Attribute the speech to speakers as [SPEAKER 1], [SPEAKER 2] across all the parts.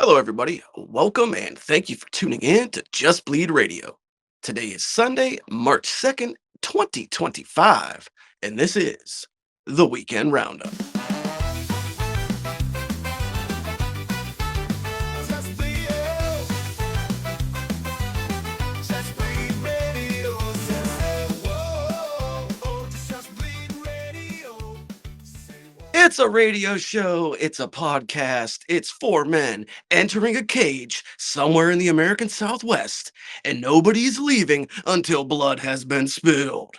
[SPEAKER 1] Hello, everybody. Welcome and thank you for tuning in to Just Bleed Radio. Today is Sunday, March 2nd, 2025, and this is the Weekend Roundup.
[SPEAKER 2] Just bleed, just bleed radio. Whoa, just bleed radio. Say whoa.
[SPEAKER 1] It's a radio show, it's a podcast, it's four men entering a cage somewhere in the American Southwest, and nobody's leaving until blood has been spilled.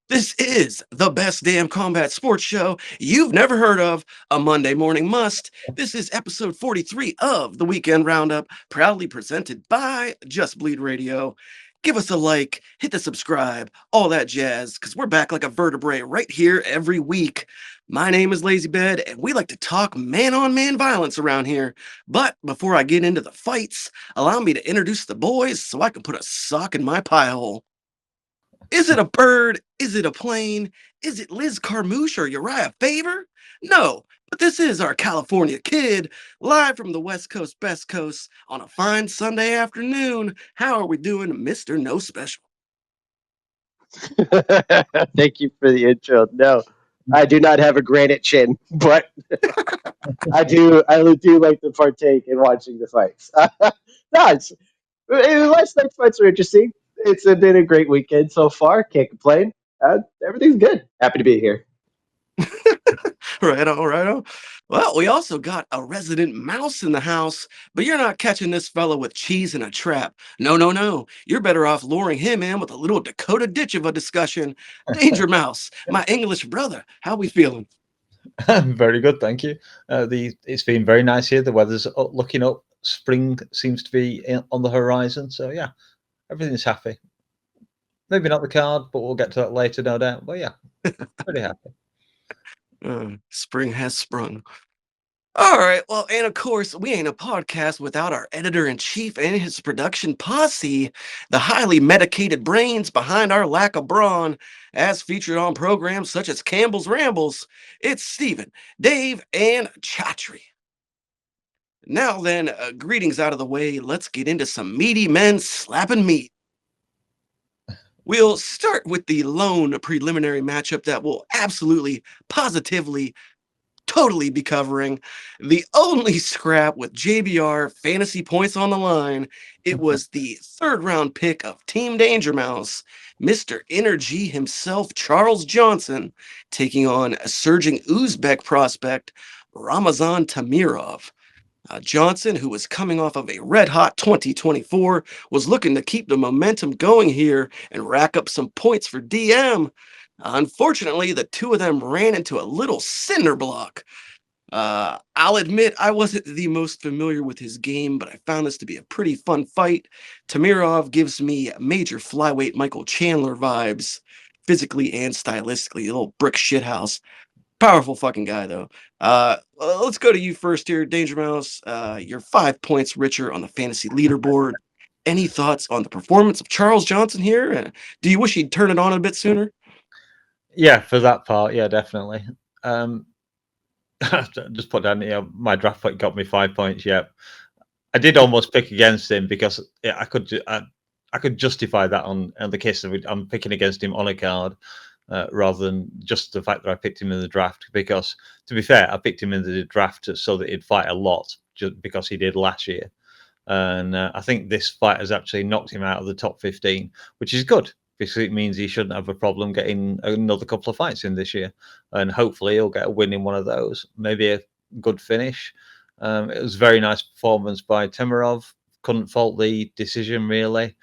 [SPEAKER 1] This is the best damn combat sports show you've never heard of, a Monday morning must. This is episode 43 of the Weekend Roundup, proudly presented by Just Bleed Radio. Give us a like, hit the subscribe, all that jazz, because we're back like a vertebrae right here every week. My name is LazyBed, and we like to talk man-on-man violence around here. But before I get into the fights, allow me to introduce the boys so I can put a sock in my pie hole. Is it a bird? Is it a plane? Is it Liz Carmouche or Uriah Faber? No, but this is our California kid, live from the West Coast, Best Coast, on a fine Sunday afternoon. How are we doing, Mr. No Special?
[SPEAKER 3] Thank you for the intro. No, I do not have a granite chin, but I do. I do like to partake in watching the fights. No, last night's fights were interesting. It's been a great weekend so far. Can't complain. Everything's good. Happy to be here.
[SPEAKER 1] Right on, right on. Well, we also got a resident mouse in the house, but you're not catching this fella with cheese in a trap. No, no, no. You're better off luring him in with a little Dakota ditch of a discussion. Danger Mouse, my English brother. How we feeling?
[SPEAKER 4] Very good, thank you. It's been very nice here. The weather's looking up. Spring seems to be on the horizon. So yeah, everything's happy. Maybe not the card, but we'll get to that later, no doubt. But yeah, pretty happy.
[SPEAKER 1] Spring has sprung. All right. Well, and of course, we ain't a podcast without our editor in chief and his production posse, the highly medicated brains behind our lack of brawn, as featured on programs such as Campbell's Rambles. It's Stephen, Dave, and Chatri. Now then, greetings out of the way. Let's get into some meaty men slapping meat. We'll start with the lone preliminary matchup that will absolutely, positively, totally be covering. The only scrap with JBR fantasy points on the line. It was the third round pick of Team Danger Mouse, Mr. Energy himself, Charles Johnson, taking on a surging Uzbek prospect, Ramazan Tamirov. Johnson, who was coming off of a red-hot 2024, was looking to keep the momentum going here and rack up some points for DM. Unfortunately, the two of them ran into a little cinder block. I'll admit I wasn't the most familiar with his game, but I found this to be a pretty fun fight. Tamirov gives me major flyweight Michael Chandler vibes, physically and stylistically, a little brick shithouse. Powerful fucking guy, though. Let's go to you first here, Danger Mouse. You're 5 points richer on the fantasy leaderboard. Any thoughts on the performance of Charles Johnson here? Do you wish he'd turn it on a bit sooner?
[SPEAKER 4] Yeah, for that part, yeah, definitely. Just put down, my draft pick got me 5 points. Yeah, I did almost pick against him because I could justify that on the case of I'm picking against him on a card. Rather than just the fact that I picked him in the draft, because to be fair, I picked him in the draft so that he'd fight a lot, just because he did last year. And I think this fight has actually knocked him out of the top 15, which is good, because it means he shouldn't have a problem getting another couple of fights in this year. And hopefully he'll get a win in one of those, maybe a good finish. It was a very nice performance by Temirov. Couldn't fault the decision, really.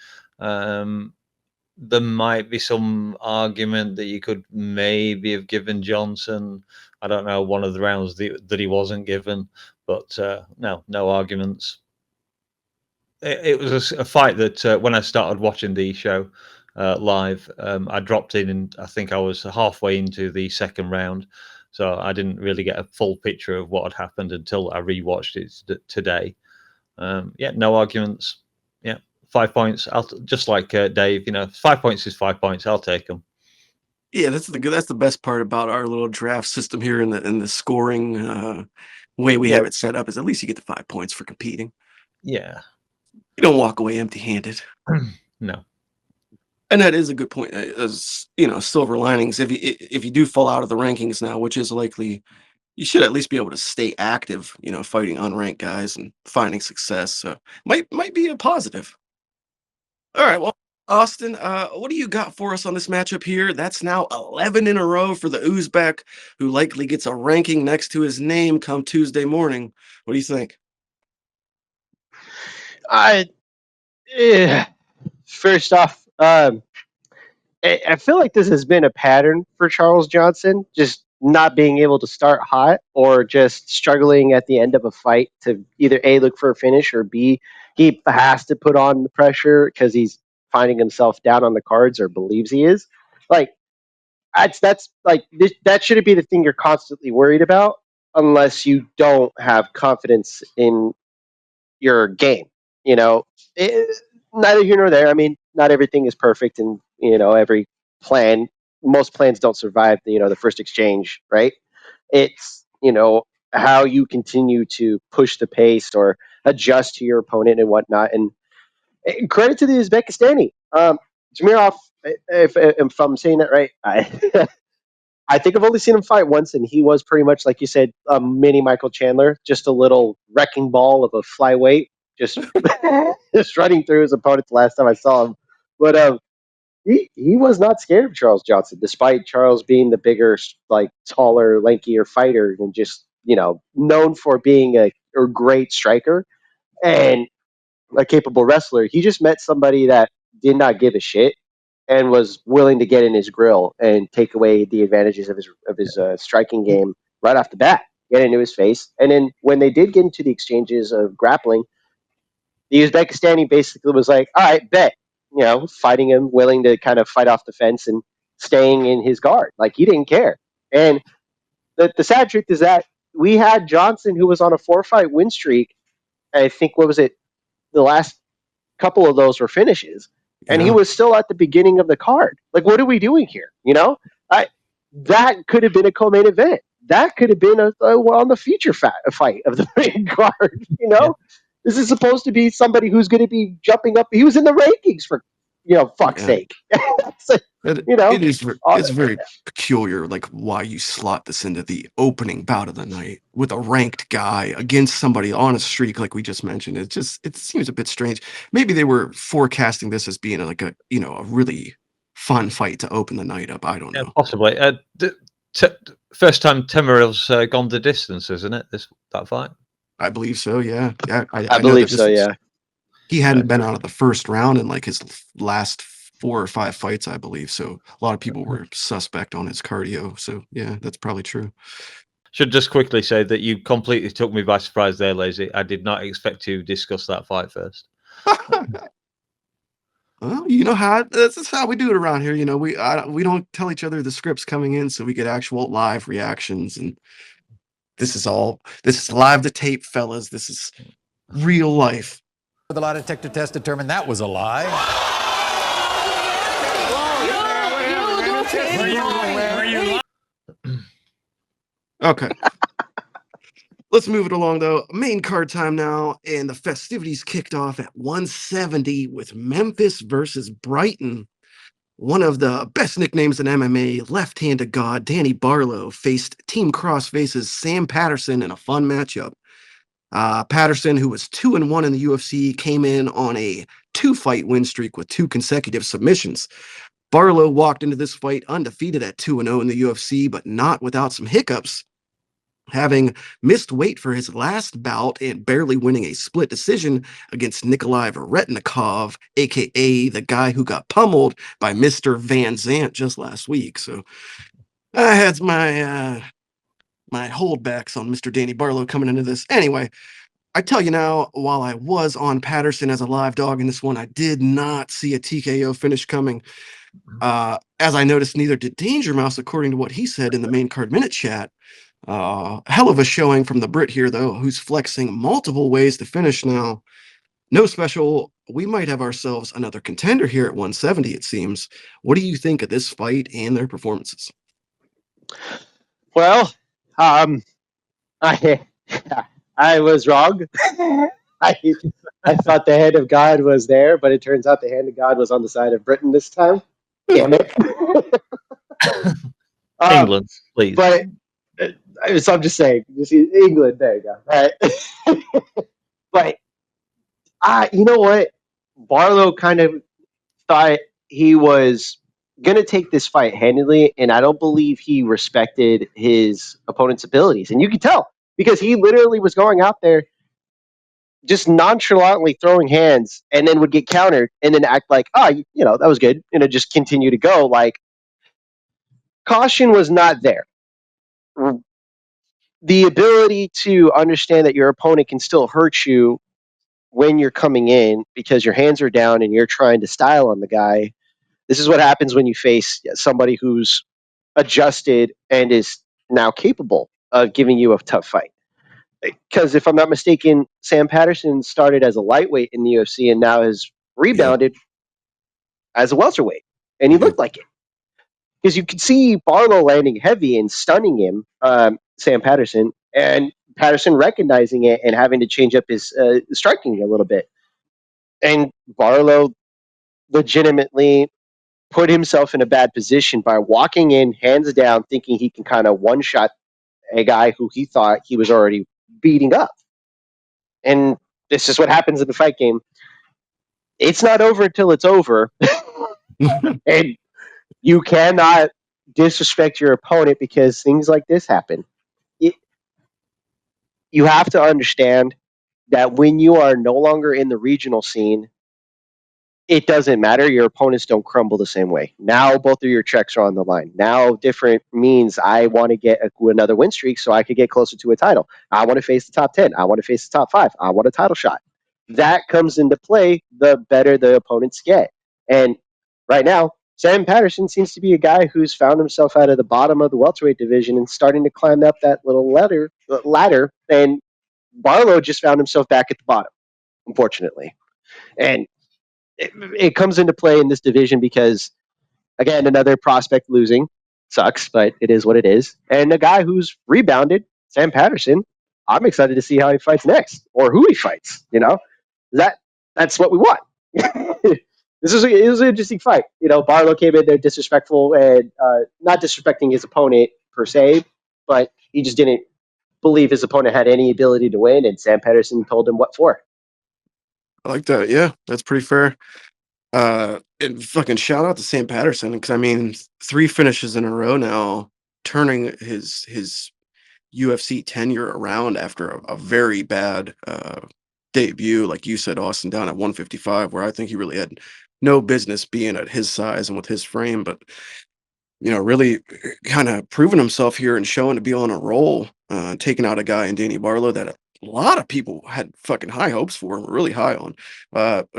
[SPEAKER 4] There might be some argument that you could maybe have given Johnson, I don't know, one of the rounds that he wasn't given, but no arguments. It was a fight that when I started watching the show live, I dropped in and I think I was halfway into the second round, so I didn't really get a full picture of what had happened until I rewatched it today. Yeah, no arguments. Yeah. 5 points. Just like Dave, 5 points is 5 points. I'll take them.
[SPEAKER 1] Yeah, that's the best part about our little draft system here in the scoring way we
[SPEAKER 3] Yeah.
[SPEAKER 1] have it set up is at least you get the 5 points for competing.
[SPEAKER 4] Yeah.
[SPEAKER 1] You don't walk away empty-handed.
[SPEAKER 4] No.
[SPEAKER 1] And that is a good point. As silver linings. If you do fall out of the rankings now, which is likely, you should at least be able to stay active. Fighting unranked guys and finding success. So might be a positive. All right. Well, Austin, what do you got for us on this matchup here? That's now 11 in a row for the Uzbek, who likely gets a ranking next to his name come Tuesday morning. What do you think?
[SPEAKER 3] I First off, I feel like this has been a pattern for Charles Johnson, just not being able to start hot or just struggling at the end of a fight to either A, look for a finish, or B, he has to put on the pressure because he's finding himself down on the cards or believes he is. Like, that's like, that shouldn't be the thing you're constantly worried about unless you don't have confidence in your game. You know, it, neither here nor there. I mean, not everything is perfect, and every plan, most plans don't survive the first exchange, right? It's how you continue to push the pace or adjust to your opponent and whatnot. And credit to the Uzbekistani. Jamirov, if I'm saying that right, I think I've only seen him fight once, and he was pretty much like you said, a mini Michael Chandler, just a little wrecking ball of a flyweight, just just running through his opponent the last time I saw him. But he was not scared of Charles Johnson, despite Charles being the bigger, like taller, lankier fighter, and just known for being a great striker and a capable wrestler. He just met somebody that did not give a shit and was willing to get in his grill and take away the advantages of his striking game right off the bat, get into his face. And then when they did get into the exchanges of grappling, the Uzbekistani basically was like, "All right, bet," fighting him, willing to kind of fight off the fence and staying in his guard, like he didn't care. And the sad truth is that we had Johnson, who was on a 4-fight win streak. I think what was it? The last couple of those were finishes, and he
[SPEAKER 1] Yeah.
[SPEAKER 3] was still at the beginning of the card. Like, what are we doing here? I that could have been a co-main event. That could have been on the feature fight of the main card.
[SPEAKER 4] Yeah.
[SPEAKER 3] This is supposed to be somebody who's going to be jumping up. He was in the rankings for fuck's
[SPEAKER 1] Yeah.
[SPEAKER 3] sake. So,
[SPEAKER 1] It,
[SPEAKER 3] you know,
[SPEAKER 1] it is
[SPEAKER 3] uh,
[SPEAKER 1] it's very peculiar, like why you slot this into the opening bout of the night with a ranked guy against somebody on a streak, like we just mentioned. It seems a bit strange. Maybe they were forecasting this as being like a really fun fight to open the night up. I don't
[SPEAKER 4] Yeah,
[SPEAKER 1] know.
[SPEAKER 4] possibly. First time Timoril's gone the distance, isn't it? That fight.
[SPEAKER 1] I believe so. Yeah, yeah. I,
[SPEAKER 3] I
[SPEAKER 1] I know that
[SPEAKER 3] believe
[SPEAKER 1] this
[SPEAKER 3] so.
[SPEAKER 1] was
[SPEAKER 3] Yeah.
[SPEAKER 1] he hadn't been out of the first round in like his last 4 or 5 fights, I believe. So a lot of people were suspect on his cardio. So yeah, that's probably true.
[SPEAKER 4] Should just quickly say that you completely took me by surprise there, Lazy. I did not expect to discuss that fight first.
[SPEAKER 1] Well, you know how this is how we do it around here. We don't tell each other the scripts coming in, so we get actual live reactions, and this is live to tape, fellas. This is real life.
[SPEAKER 2] The lie detector test determined that was a lie.
[SPEAKER 1] Okay, let's move it along though. Main card time now, and the festivities kicked off at 170 with Memphis versus Brighton. One of the best nicknames in MMA, left-handed god Danny Barlow faced Team Crossface's Sam Patterson in a fun matchup. Patterson, who was 2-1 in the UFC, came in on a 2-fight win streak with 2 consecutive submissions. Barlow walked into this fight undefeated at 2-0 in the UFC, but not without some hiccups, having missed weight for his last bout and barely winning a split decision against Nikolai Varetnikov, aka the guy who got pummeled by Mr. Van Zant just last week. So I had my holdbacks on Mr. Danny Barlow coming into this. Anyway, I tell you now, while I was on Patterson as a live dog in this one, I did not see a TKO finish coming. As I noticed, neither did DangerMouse, according to what he said in the main card minute chat. Hell of a showing from the Brit here, though, who's flexing multiple ways to finish now. No special. We might have ourselves another contender here at 170, it seems. What do you think of this fight and their performances?
[SPEAKER 3] Well, I I was wrong. I I thought the hand of God was there, but it turns out the hand of God was on the side of Britain this time. Damn it. um,
[SPEAKER 4] England, please.
[SPEAKER 3] but so I'm just saying, this is England. There you go. Right. But you know what? Barlow kind of thought he was going to take this fight handily, and I don't believe he respected his opponent's abilities. And you can tell because he literally was going out there just nonchalantly throwing hands and then would get countered and then act like, oh, that was good. And it just continue to go. Like, caution was not there. The ability to understand that your opponent can still hurt you when you're coming in because your hands are down and you're trying to style on the guy. This is what happens when you face somebody who's adjusted and is now capable of giving you a tough fight. Because if I'm not mistaken, Sam Patterson started as a lightweight in the UFC and now has
[SPEAKER 1] Yep.
[SPEAKER 3] rebounded as a welterweight, and he
[SPEAKER 1] Yep.
[SPEAKER 3] looked like it because you could see Barlow landing heavy and stunning him, Sam Patterson, and Patterson recognizing it and having to change up his striking a little bit. And Barlow legitimately put himself in a bad position by walking in hands down, thinking he can kind of one shot a guy who he thought he was already beating up. And this is what happens in the fight game. It's not over until it's over. And you cannot disrespect your opponent because things like this happen. It, you have to understand that when you are no longer in the regional scene, it doesn't matter. Your opponents don't crumble the same way. Now both of your checks are on the line. Now different means I want to get another win streak so I could get closer to a title. I want to face the top 10. I want to face the top 5. I want a title shot. That comes into play the better the opponents get. And right now, Sam Patterson seems to be a guy who's found himself out of the bottom of the welterweight division and starting to climb up that little ladder. And Barlow just found himself back at the bottom, unfortunately. And it comes into play in this division because, again, another prospect losing sucks, but it is what it is. And a guy who's rebounded, Sam Patterson, I'm excited to see how he fights next or who he fights. That's what we want. It was an interesting fight. Barlow came in there disrespectful and not disrespecting his opponent per se, but he just didn't believe his opponent had any ability to win, and Sam Patterson told him what for.
[SPEAKER 1] I like that. Yeah, that's pretty fair. And fucking shout out to Sam Patterson because I mean, 3 finishes in a row now, turning his UFC tenure around after a very bad debut, like you said, Austin, down at 155, where I think he really had no business being at his size and with his frame, but really kind of proving himself here and showing to be on a roll, taking out a guy in Danny Barlow that a lot of people had fucking high hopes for and were really high on.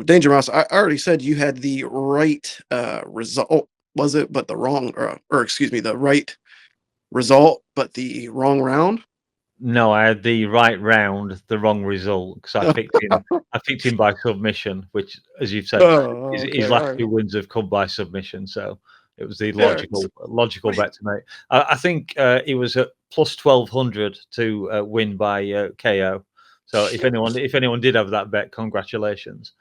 [SPEAKER 1] Danger Mouse, I already said you had the right result, was it? But the wrong, or excuse me, the right result, but the wrong round.
[SPEAKER 4] No, I had the right round, the wrong result because I picked him. I picked him by submission, which, as you've said,
[SPEAKER 1] Oh,
[SPEAKER 4] his
[SPEAKER 1] okay, all
[SPEAKER 4] last
[SPEAKER 1] right.
[SPEAKER 4] 2 wins have come by submission. So it was the
[SPEAKER 1] Yeah.
[SPEAKER 4] logical
[SPEAKER 1] What do you,
[SPEAKER 4] bet to make. I think he was at plus 1200 to win by KO. So if anyone did have that bet, congratulations.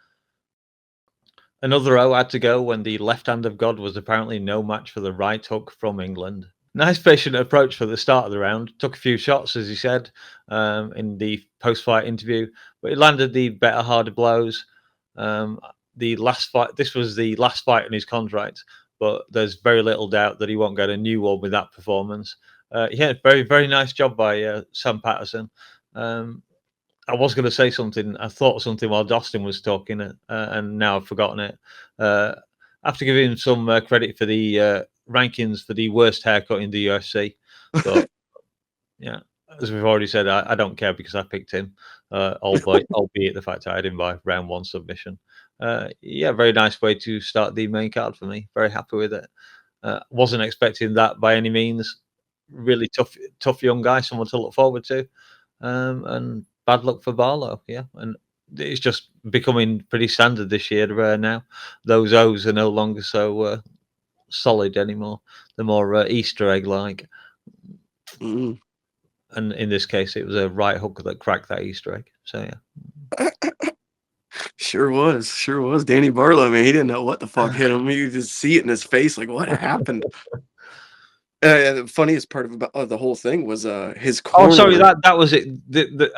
[SPEAKER 4] Another O had to go when the left hand of God was apparently no match for the right hook from England. Nice patient approach for the start of the round. Took a few shots, as he said, in the post-fight interview, but he landed the better, harder blows. The last fight. This was the last fight in his contract, but there's very little doubt that he won't get a new one with that performance. Yeah, very, very nice job by Sam Patterson. I was going to say something. I thought something while Dustin was talking, and now I've forgotten it. I have to give him some credit for the rankings for the worst haircut in the UFC. But yeah, as we've already said, I don't care because I picked him, albeit the fact I had him by round 1 submission. Yeah, very nice way to start the main card for me. Very happy with it. Wasn't expecting that by any means. Really tough young guy, someone to look forward to. And bad luck for Barlow, yeah. And it's just becoming pretty standard this year now. Those O's are no longer so solid anymore. They're more Easter egg like.
[SPEAKER 1] mm.
[SPEAKER 4] and in this case, it was a right hook that cracked that Easter egg. So yeah.
[SPEAKER 1] Sure was. Danny Barlow, man, he didn't know what the fuck hit him. You could just see it in his face, like, what happened? The funniest part of the whole thing was his
[SPEAKER 4] Oh, sorry,
[SPEAKER 1] corner.
[SPEAKER 4] that was it.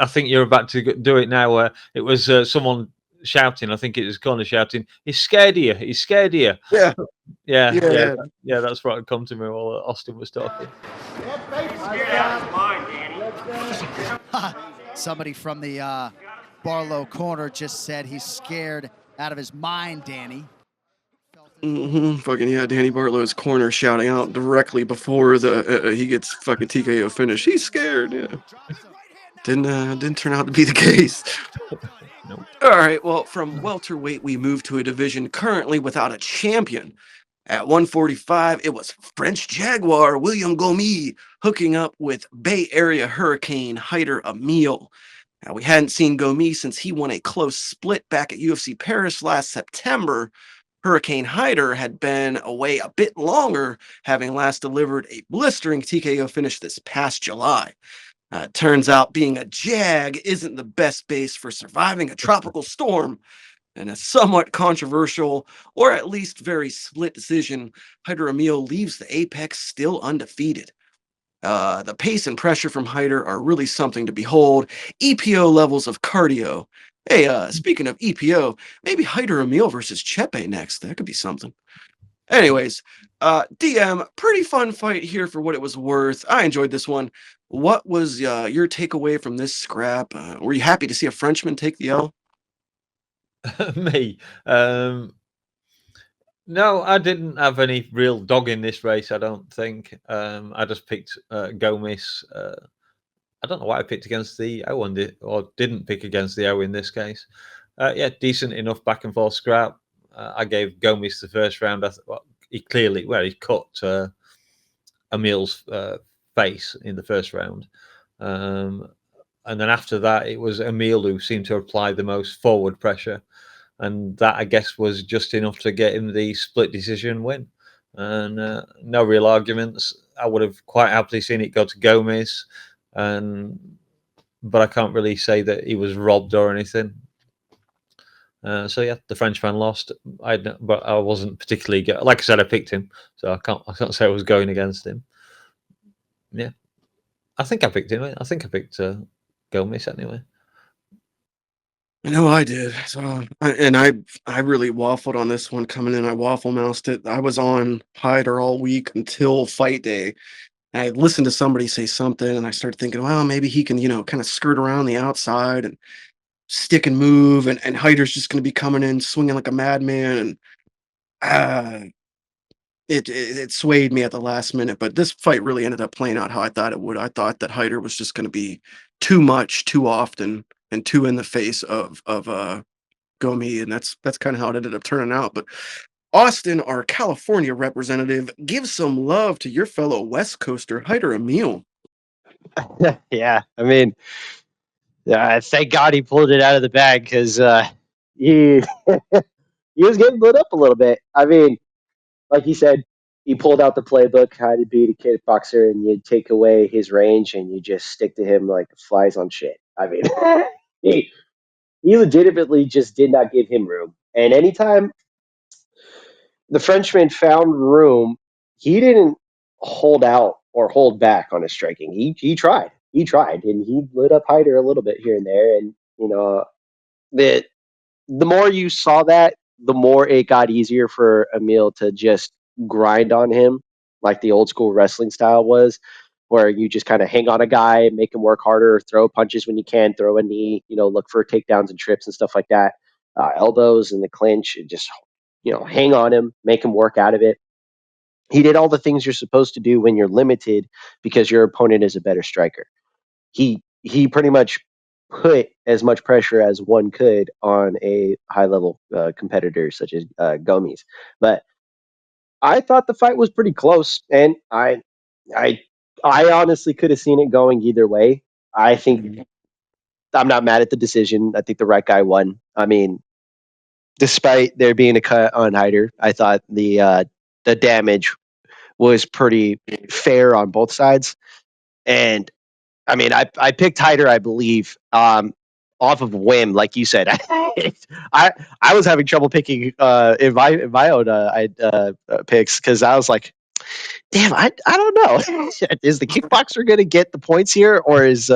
[SPEAKER 4] I think you're about to do it now. Where it was someone shouting. I think it was Connor shouting, "He's scared of you. He's scared of you."
[SPEAKER 1] Yeah,
[SPEAKER 4] Yeah,
[SPEAKER 1] yeah,
[SPEAKER 4] yeah,
[SPEAKER 1] yeah.
[SPEAKER 4] yeah. That's what had come to me while Austin was talking.
[SPEAKER 5] Somebody from the Barlow corner just said he's scared out of his mind, Danny.
[SPEAKER 1] Fucking yeah, Danny Barlow's corner shouting out directly before the he gets fucking TKO finish. He's scared. Yeah, didn't turn out to be the case.
[SPEAKER 4] Nope.
[SPEAKER 1] All right, well, from welterweight we move to a division currently without a champion. At 145, it was French Jaguar William Gomis hooking up with Bay Area Hurricane Hyder Emil. Now, we hadn't seen Gomis since he won a close split back at UFC Paris last September. Hurricane Hyder had been away a bit longer, having last delivered a blistering TKO finish this past July. Turns out being a Jag isn't the best base for surviving a tropical storm. In a somewhat controversial, or at least very split decision, Hyder Emil leaves the Apex still undefeated. The pace and pressure from Hyder are really something to behold. EPO levels of cardio. Hey, speaking of EPO, maybe Hyder Emil versus Chepe next. That could be something. Anyways, DM, pretty fun fight here for what it was worth. I enjoyed this one. What was your takeaway from this scrap? Were you happy to see a Frenchman take the L?
[SPEAKER 4] Me. No, I didn't have any real dog in this race. I don't think. I just picked Gomis. I don't know why I picked against the O or didn't pick against the O in this case. Yeah, decent enough back and forth scrap. I gave Gomis the first round. He cut Emil's face in the first round. And then after that, it was Emil who seemed to apply the most forward pressure. And that, I guess, was just enough to get him the split decision win. And no real arguments. I would have quite happily seen it go to Gomis. But I can't really say that he was robbed or anything. So yeah, the Frenchman lost. But I wasn't particularly like I said, I picked him, so I can't say I was going against him. Yeah, I think I picked him. I think I picked Gomis anyway.
[SPEAKER 1] No, I did. So, I really waffled on this one coming in. I waffle moused it. I was on Hyder all week until fight day. I listened to somebody say something, and I started thinking, well, maybe he can, kind of skirt around the outside and stick and move, and Hyder's just going to be coming in swinging like a madman, and it swayed me at the last minute. But this fight really ended up playing out how I thought it would. I thought that Hyder was just going to be too much, too often, and too in the face of Gomi, and that's kind of how it ended up turning out. But Austin, our California representative, give some love to your fellow West Coaster, Hyder Emil.
[SPEAKER 3] Yeah, I mean, thank God he pulled it out of the bag because he he was getting lit up a little bit. I mean, like he said, he pulled out the playbook how to beat a kickboxer, and you take away his range and you just stick to him like flies on shit. I mean, he he legitimately just did not give him room. And anytime the Frenchman found room, he didn't hold out or hold back on his striking. He tried. He tried, and he lit up Hyder a little bit here and there. And the the more you saw that, the more it got easier for Emil to just grind on him, like the old school wrestling style was, where you just kind of hang on a guy, make him work harder, throw punches when you can, throw a knee, look for takedowns and trips and stuff like that, elbows in the clinch, and just hang on him, make him work out of it. He did all the things you're supposed to do when you're limited because your opponent is a better striker. He pretty much put as much pressure as one could on a high level competitor such as Gomes. But I thought the fight was pretty close, and I I honestly could have seen it going either way. I think I'm not mad at the decision. I think the right guy won. I mean, despite there being a cut on Hyder, I thought the damage was pretty fair on both sides, and I mean, I picked Hyder, I believe, off of whim, like you said. I I was having trouble picking in my own picks because I was like, damn, I don't know. Is the kickboxer going to get the points here, or is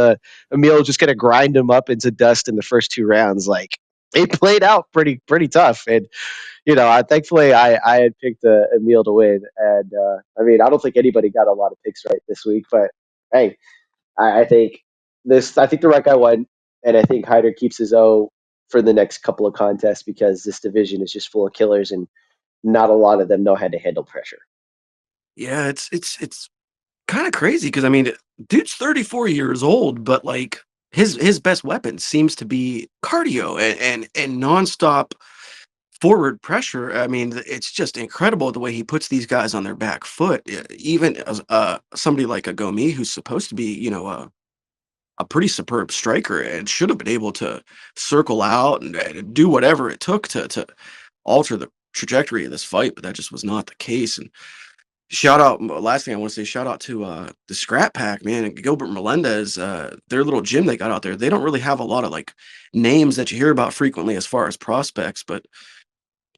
[SPEAKER 3] Emil just going to grind him up into dust in the first 2 rounds? Like it played out pretty tough, and thankfully I had picked Emil to win, and I mean I don't think anybody got a lot of picks right this week, but hey, I think I think the right guy won, and I think Hyder keeps his O for the next couple of contests because this division is just full of killers, and not a lot of them know how to handle pressure.
[SPEAKER 1] Yeah, it's kind of crazy because I mean, dude's 34 years old, but like his best weapon seems to be cardio and nonstop forward pressure. I mean, it's just incredible the way he puts these guys on their back foot. Even as somebody like a Gomi, who's supposed to be, a pretty superb striker and should have been able to circle out and do whatever it took to alter the trajectory of this fight, but that just was not the case. And shout out, last thing I want to say, shout out to the Scrap Pack, man, and Gilbert Melendez, their little gym they got out there. They don't really have a lot of like names that you hear about frequently as far as prospects, but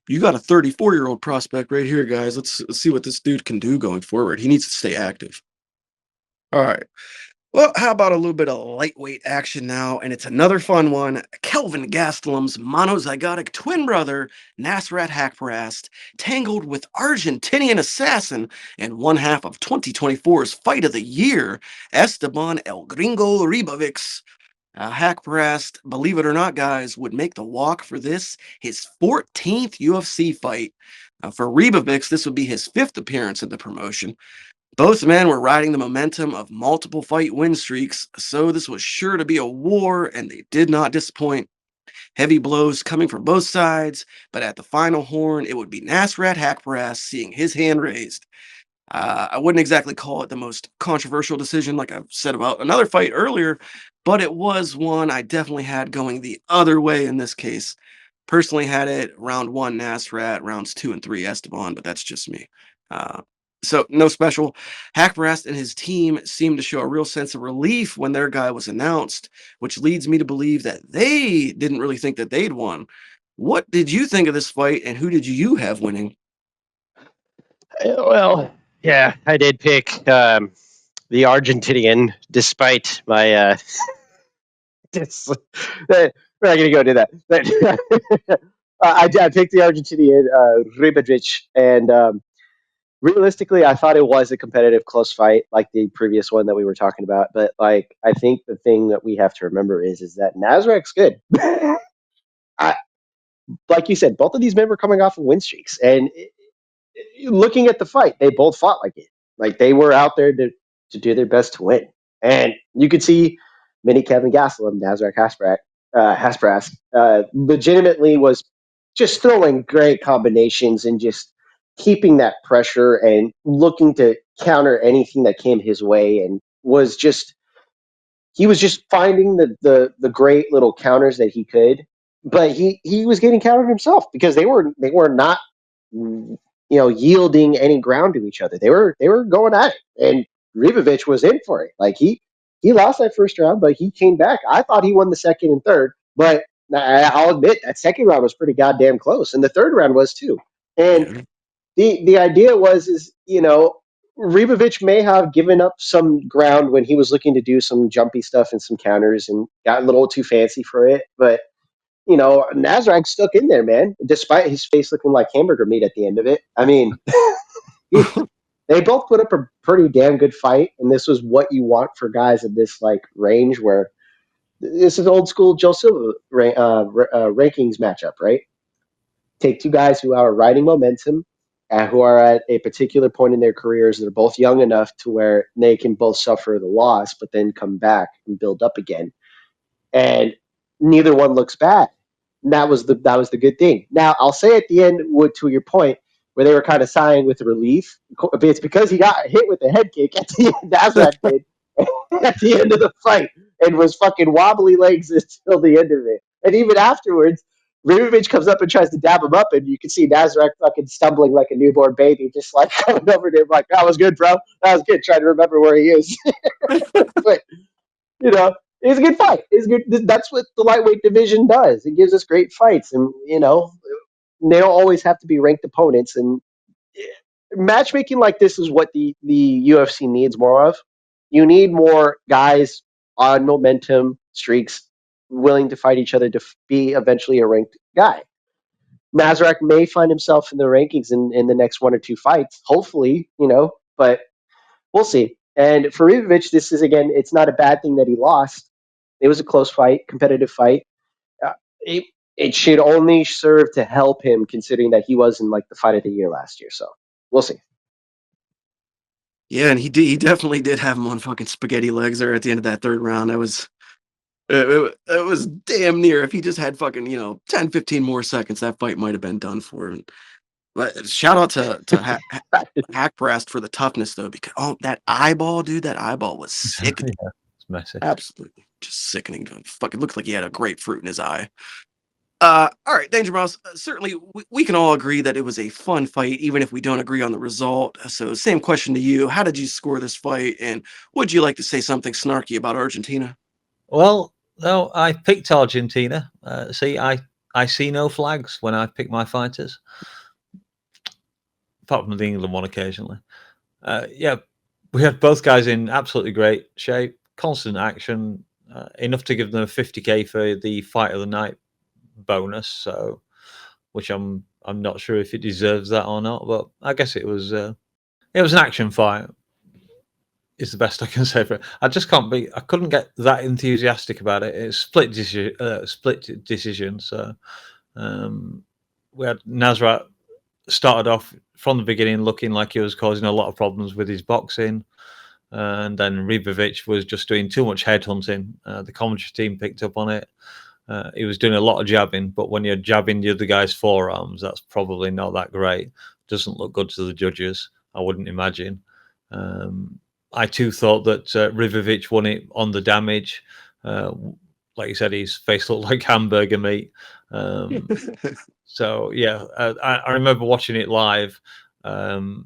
[SPEAKER 1] you got a 34-year-old prospect right here, guys. Let's see what this dude can do going forward. He needs to stay active. All right. Well, how about a little bit of lightweight action now? And it's another fun one. Kelvin Gastelum's monozygotic twin brother, Nasrat Hakparast, tangled with Argentinian assassin and one half of 2024's Fight of the Year, Esteban El Gringo Ribovics. Hakparast, believe it or not, guys, would make the walk for this his 14th UFC fight. For Ribovics, this would be his 5th appearance in the promotion. Both men were riding the momentum of multiple fight win streaks, so this was sure to be a war, and they did not disappoint. Heavy blows coming from both sides, but at the final horn, it would be Nasrat Hakparast seeing his hand raised. I wouldn't exactly call it the most controversial decision, like I've said about another fight earlier, but it was one I definitely had going the other way in this case. Personally, had it round 1 Nasrat, rounds 2 and 3 Esteban, but that's just me. Uh, so no special. Hackbrast and his team seemed to show a real sense of relief when their guy was announced, which leads me to believe that they didn't really think that they'd won. What did you think of this fight, and who did you have winning?
[SPEAKER 3] Well, yeah, I did pick the Argentinian, despite my. We're not going to go do that. But, I picked the Argentinian, Ribovic, and realistically, I thought it was a competitive, close fight, like the previous one that we were talking about. But like, I think the thing that we have to remember is that Nasrak's good. I, like you said, both of these men were coming off of win streaks, and looking at the fight, they both fought like it. Like they were out there to do their best to win. And you could see mini Kevin Gastelum, Nasrat Haspras, legitimately was just throwing great combinations and just keeping that pressure and looking to counter anything that came his way, and he was just finding the great little counters that he could, but he was getting countered himself because they were not yielding any ground to each other. They were going at it, and Ribovic was in for it. Like he lost that first round, but he came back. I thought he won the second and third, but I'll admit that second round was pretty goddamn close, and the third round was too. And
[SPEAKER 1] Yeah.
[SPEAKER 3] the idea is Ribovic may have given up some ground when he was looking to do some jumpy stuff and some counters and got a little too fancy for it, but Nasrak stuck in there, man, despite his face looking like hamburger meat at the end of it. I mean, they both put up a pretty damn good fight, and this was what you want for guys in this like range where this is old school Joe Silva rankings matchup, right? Take two guys who are riding momentum, who are at a particular point in their careers. They're both young enough to where they can both suffer the loss, but then come back and build up again. And neither one looks bad. And that was the good thing. Now I'll say at the end, to your point, where they were kind of sighing with relief, it's because he got hit with a head kick at the end. Nasrat did at the end of the fight and was fucking wobbly legs until the end of it. And even afterwards, Ribovic comes up and tries to dab him up, and you can see Nasrat fucking stumbling like a newborn baby, just like coming over to him like, "That was good, bro. That was good." Trying to remember where he is, but You know, it's a good fight. It's good. That's what the lightweight division does. It gives us great fights, and they don't always have to be ranked opponents. And matchmaking like this is what the UFC needs more of. You need more guys on momentum streaks willing to fight each other to be eventually a ranked guy. Mazarek may find himself in the rankings in the next one or two fights, hopefully, but we'll see. And for Rivovic, this is again, it's not a bad thing that he lost. It was a close fight, competitive fight. Uh, it, it should only serve to help him, considering that he was in like the fight of the year last year. So we'll see.
[SPEAKER 1] Yeah, and he definitely did have him on fucking spaghetti legs there at the end of that third round. That was it was damn near. If he just had fucking 10, 15 more seconds, that fight might have been done for him. But shout out to Hackbrast for the toughness though, because that eyeball, dude, that eyeball was sickening.
[SPEAKER 4] Yeah, it's messy.
[SPEAKER 1] Absolutely just sickening. Fucking looked like he had a grapefruit in his eye. All right, Danger Mouse. Certainly, we can all agree that it was a fun fight, even if we don't agree on the result. So, same question to you: how did you score this fight, and would you like to say something snarky about Argentina?
[SPEAKER 4] Well, no, I picked Argentina. See, I see no flags when I pick my fighters, apart from the England one occasionally. Yeah, we had both guys in absolutely great shape, constant action, enough to give them a 50k for the fight of the night bonus. So, which I'm not sure if it deserves that or not, but I guess it was an action fight. Is the best I can say for it. I just can't be. I couldn't get that enthusiastic about it. It's split decision. So we had Nasrat started off from the beginning looking like he was causing a lot of problems with his boxing, and then Ribovic was just doing too much headhunting. The commentary team picked up on it. He was doing a lot of jabbing, but when you're jabbing the other guy's forearms, that's probably not that great. Doesn't look good to the judges, I wouldn't imagine. I too thought that Rivovic won it on the damage. Like you said, his face looked like hamburger meat. So yeah, I remember watching it live, and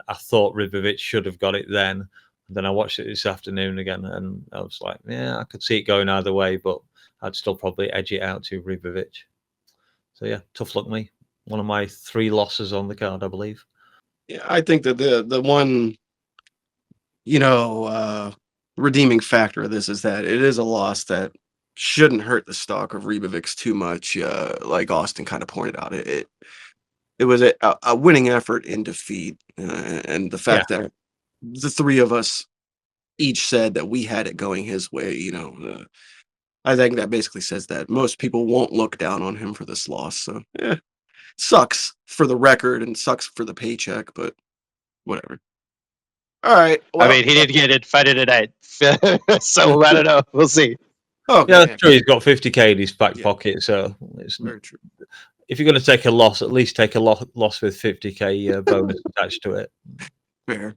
[SPEAKER 4] I thought Rivovic should have got it then. And then I watched it this afternoon again, and I was like, yeah, I could see it going either way, but I'd still probably edge it out to Rivovic. So yeah, tough luck me. One of my 3 losses on the card, I believe.
[SPEAKER 1] Yeah, I think that the one redeeming factor of this is that it is a loss that shouldn't hurt the stock of Ribovics too much. Like Austin kind of pointed out, it was a winning effort in defeat, and the fact that the three of us each said that we had it going his way. I think that basically says that most people won't look down on him for this loss. So yeah, sucks for the record and sucks for the paycheck, but whatever. All right.
[SPEAKER 3] I
[SPEAKER 1] Well,
[SPEAKER 3] mean, he did get it fighted tonight, so I don't know. We'll see.
[SPEAKER 1] okay.
[SPEAKER 4] Yeah, that's true. He's got 50k in his back
[SPEAKER 1] Yeah.
[SPEAKER 4] pocket, so it's
[SPEAKER 1] Very true.
[SPEAKER 4] if you're going to take a loss, at least take a loss with 50k bonus attached to it.
[SPEAKER 1] Fair.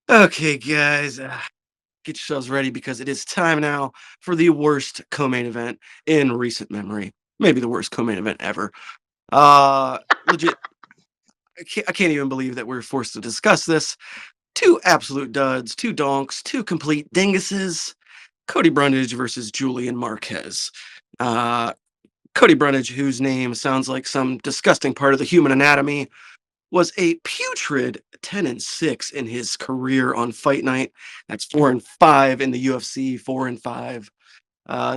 [SPEAKER 1] Okay, guys, get yourselves ready because it is time now for the worst co-main event in recent memory. Maybe the worst co-main event ever. Legit. I can't even believe that we're forced to discuss this. 2 absolute duds, 2 donks, 2 complete dinguses. Cody Brundage versus Julian Marquez. Cody Brundage, whose name sounds like some disgusting part of the human anatomy, was a putrid 10-6 in his career on Fight Night. That's 4-5 in the UFC, 4-5.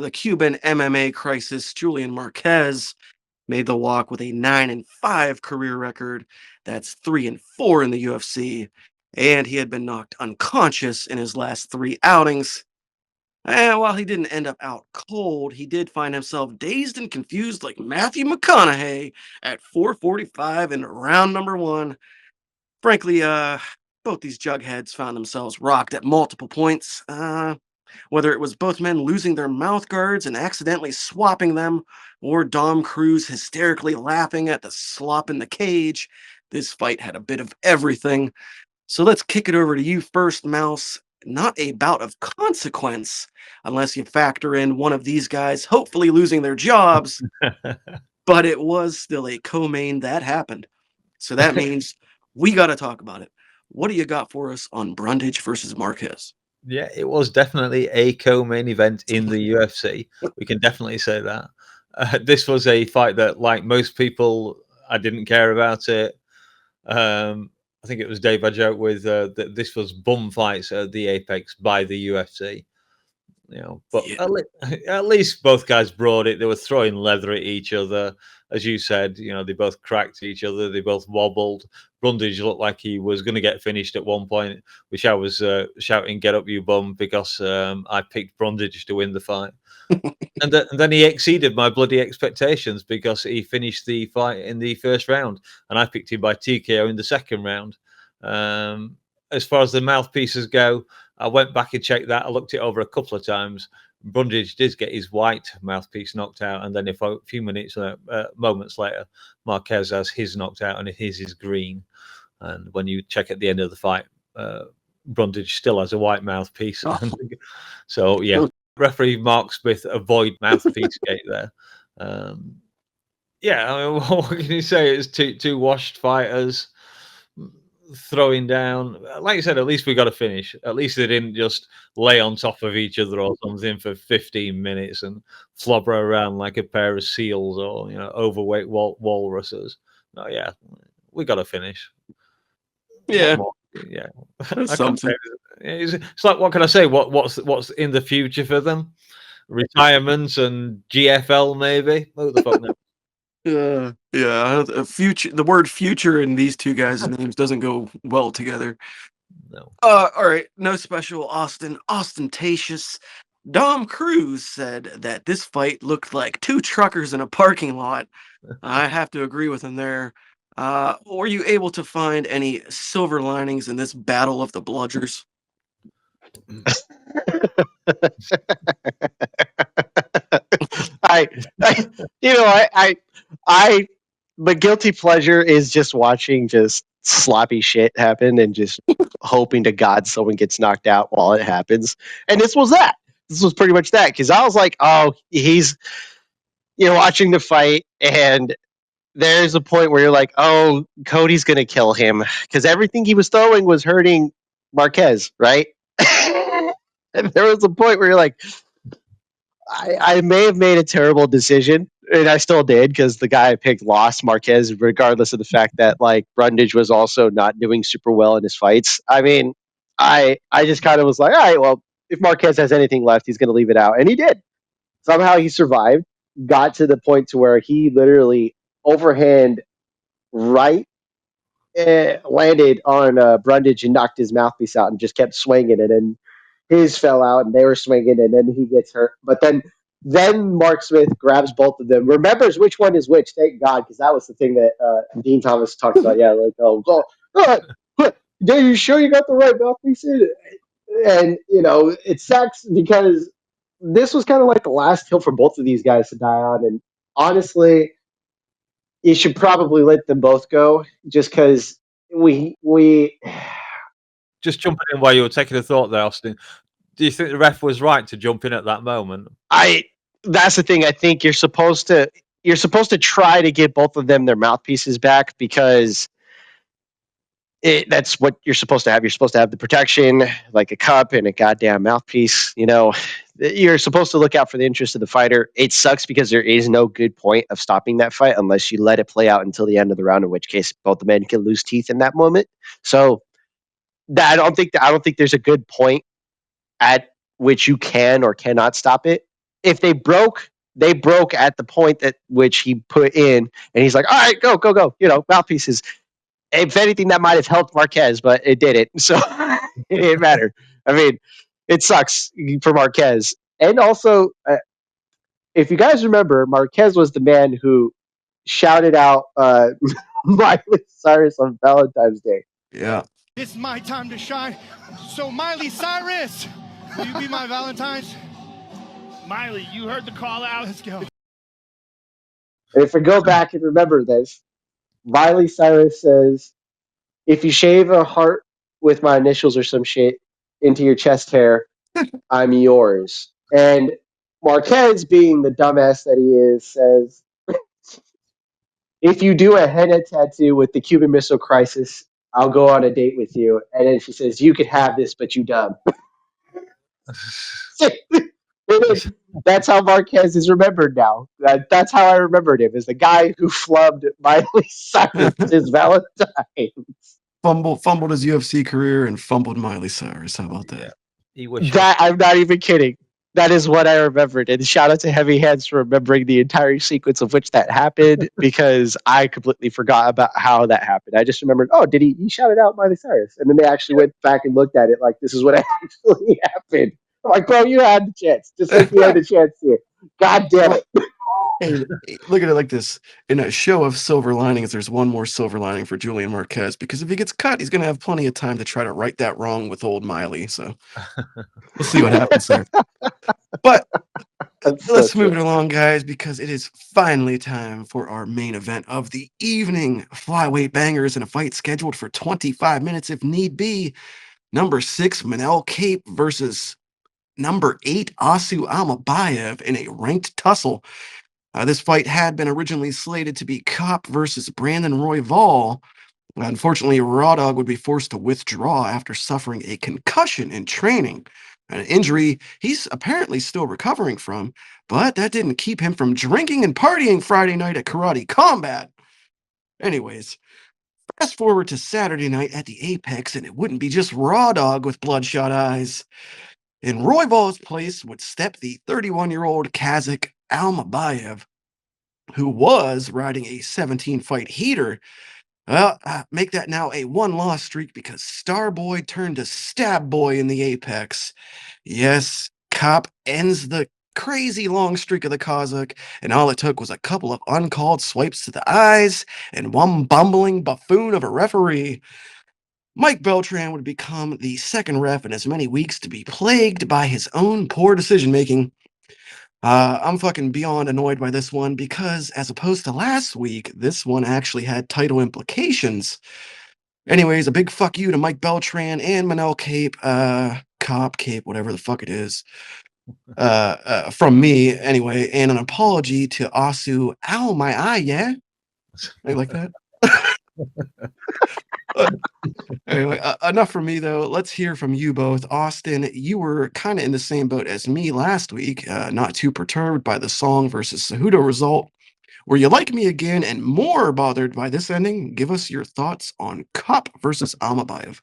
[SPEAKER 1] The Cuban MMA crisis, Julian Marquez, made the walk with a 9-5 career record. That's 3-4 in the UFC. And he had been knocked unconscious in his last 3 outings. And while he didn't end up out cold, he did find himself dazed and confused like Matthew McConaughey at 4:45 in round number 1. Frankly, both these jugheads found themselves rocked at multiple points. Whether it was both men losing their mouth guards and accidentally swapping them, or Dom Cruz hysterically laughing at the slop in the cage, this fight had a bit of everything. So let's kick it over to you first, Mouse. Not a bout of consequence, unless you factor in one of these guys hopefully losing their jobs, but it was still a co-main that happened. So that means we got to talk about it. What do you got for us on Brundage versus Marquez?
[SPEAKER 4] Yeah, it was definitely a co-main event in the UFC. We can definitely say that. This was a fight that, like most people, I didn't care about it. I think it was Dave I joked with that this was bum fights at the Apex by the UFC. But
[SPEAKER 1] Yeah.
[SPEAKER 4] at least both guys brought it. They were throwing leather at each other, as you said. They both cracked each other. They both wobbled. Brundage looked like he was going to get finished at one point, which I was shouting, "Get up, you bum!" because I picked Brundage to win the fight. And then he exceeded my bloody expectations because he finished the fight in the first round, and I picked him by TKO in the second round. As far as the mouthpieces go, I went back and checked that. I looked it over a couple of times. Brundage did get his white mouthpiece knocked out, and then a few moments later, Marquez has his knocked out, and his is green. And when you check at the end of the fight, Brundage still has a white mouthpiece.
[SPEAKER 1] Oh.
[SPEAKER 4] So yeah, referee Mark Smith avoid mouthpiece gate there. Yeah, I mean, what can you say? It's two washed fighters throwing down. Like you said, at least we got a finish. At least they didn't just lay on top of each other or something for 15 minutes and flobber around like a pair of seals or overweight walruses. No, yeah, we got a finish.
[SPEAKER 1] Yeah.
[SPEAKER 4] Yeah,
[SPEAKER 1] That's
[SPEAKER 4] I can't say.
[SPEAKER 1] something.
[SPEAKER 4] It's like, what can I say? What's in the future for them? Retirement and GFL maybe. Who the fuck knows?
[SPEAKER 1] Yeah. Future. The word "future" in these two guys' names doesn't go well together.
[SPEAKER 4] No.
[SPEAKER 1] All right. No special. Ostentatious. Dom Cruz said that this fight looked like two truckers in a parking lot. I have to agree with him there. Were you able to find any silver linings in this battle of the bludgers?
[SPEAKER 3] I, I, I, my guilty pleasure is just watching just sloppy shit happen and just hoping to God someone gets knocked out while it happens. And this was that. This was pretty much that because I was like, oh, he's watching the fight and there's a point where you're like, oh, Cody's gonna kill him because everything he was throwing was hurting Marquez, right? And there was a point where you're like, I may have made a terrible decision, and I still did because the guy I picked lost Marquez, regardless of the fact that like Brundage was also not doing super well in his fights. I mean, I just kind of was like, all right, well, if Marquez has anything left, he's going to leave it out, and he did. Somehow he survived, got to the point to where he literally overhand right landed on Brundage and knocked his mouthpiece out and just kept swinging it. And his fell out and they were swinging and then he gets hurt. But then Mark Smith grabs both of them, remembers which one is which. Thank God, because that was the thing that Dean Thomas talks about. Yeah, like, oh, go, are you sure you got the right mouthpiece in? And, it sucks because this was kind of like the last hill for both of these guys to die on. And honestly, you should probably let them both go just because we
[SPEAKER 4] Just jumping in while you were taking a thought there, Austin. Do you think the ref was right to jump in at that moment?
[SPEAKER 3] that's the thing. I think you're supposed to try to get both of them their mouthpieces back because that's what you're supposed to have. You're supposed to have the protection, like a cup and a goddamn mouthpiece. You're supposed to look out for the interest of the fighter. It sucks because there is no good point of stopping that fight unless you let it play out until the end of the round, in which case both the men can lose teeth in that moment. So I don't think there's a good point at which you can or cannot stop it. If they broke at the point at which he put in, and he's like, all right, go, go, go, mouthpieces. If anything, that might have helped Marquez, but it didn't. So it didn't matter. I mean, it sucks for Marquez. And also, if you guys remember, Marquez was the man who shouted out Miley Cyrus on Valentine's Day.
[SPEAKER 1] Yeah.
[SPEAKER 2] It's my time to shine. So Miley Cyrus, will you be my Valentine's? Miley, you heard the call out. Let's go.
[SPEAKER 3] And if we go back and remember this, Miley Cyrus says, if you shave a heart with my initials or some shit into your chest hair, I'm yours. And Marquez, being the dumbass that he is, says, if you do a henna tattoo with the Cuban Missile Crisis, I'll go on a date with you. And then she says, you could have this, but you dumb. That's how Marquez is remembered now. That's how I remembered him, as the guy who flubbed Miley Cyrus's Valentine.
[SPEAKER 1] Fumbled his UFC career and fumbled Miley Cyrus. How about
[SPEAKER 4] Yeah,
[SPEAKER 1] that?
[SPEAKER 4] he was
[SPEAKER 3] That
[SPEAKER 4] shocked.
[SPEAKER 3] I'm not even kidding. That is what I remembered. And shout out to Heavy Hands for remembering the entire sequence of which that happened, because I completely forgot about how that happened. I just remembered, oh, did he shouted out Miley Cyrus? And then they actually went back and looked at it like, this is what actually happened. I'm like, bro, you had the chance. Just like you had the chance here. God damn
[SPEAKER 1] Well,
[SPEAKER 3] it.
[SPEAKER 1] hey, look at it like this. In a show of silver linings, there's one more silver lining for Julian Marquez, because if he gets cut, he's going to have plenty of time to try to right that wrong with old Miley. So we'll see what happens there. But
[SPEAKER 3] That's so
[SPEAKER 1] let's
[SPEAKER 3] true.
[SPEAKER 1] move it along, guys, because it is finally time for our main event of the evening. Flyweight bangers in a fight scheduled for 25 minutes if need be. Number 6, Manel Kape versus number 8, Asu Almabayev in a ranked tussle. This fight had been originally slated to be Kape versus Brandon Royval. Unfortunately, Raw Dog would be forced to withdraw after suffering a concussion in training, an injury he's apparently still recovering from, but that didn't keep him from drinking and partying Friday night at Karate Combat. Anyways, fast forward to Saturday night at the Apex, and it wouldn't be just Raw Dog with bloodshot eyes. In Royval's place would step the 31-year-old Kazakh Almabayev, who was riding a 17-fight heater. Well, make that now a one-loss streak, because Starboy turned to Stab Boy in the Apex. Yes, Cop ends the crazy long streak of the Kazakh, and all it took was a couple of uncalled swipes to the eyes and one bumbling buffoon of a referee. Mike Beltran would become the second ref in as many weeks to be plagued by his own poor decision-making. I'm fucking beyond annoyed by this one, because as opposed to last week, this one actually had title implications. Anyways, a big fuck you to Mike Beltran and Manel Cape, Cape, whatever the fuck it is, from me anyway, and an apology to Asu. Ow, my eye, yeah? I like that. Uh, anyway, enough from me though. Let's hear from you both. Austin, you were kind of in the same boat as me last week, not too perturbed by the Song versus Cejudo result. Were you like me again and more bothered by this ending? Give us your thoughts on Cup versus Almabayev.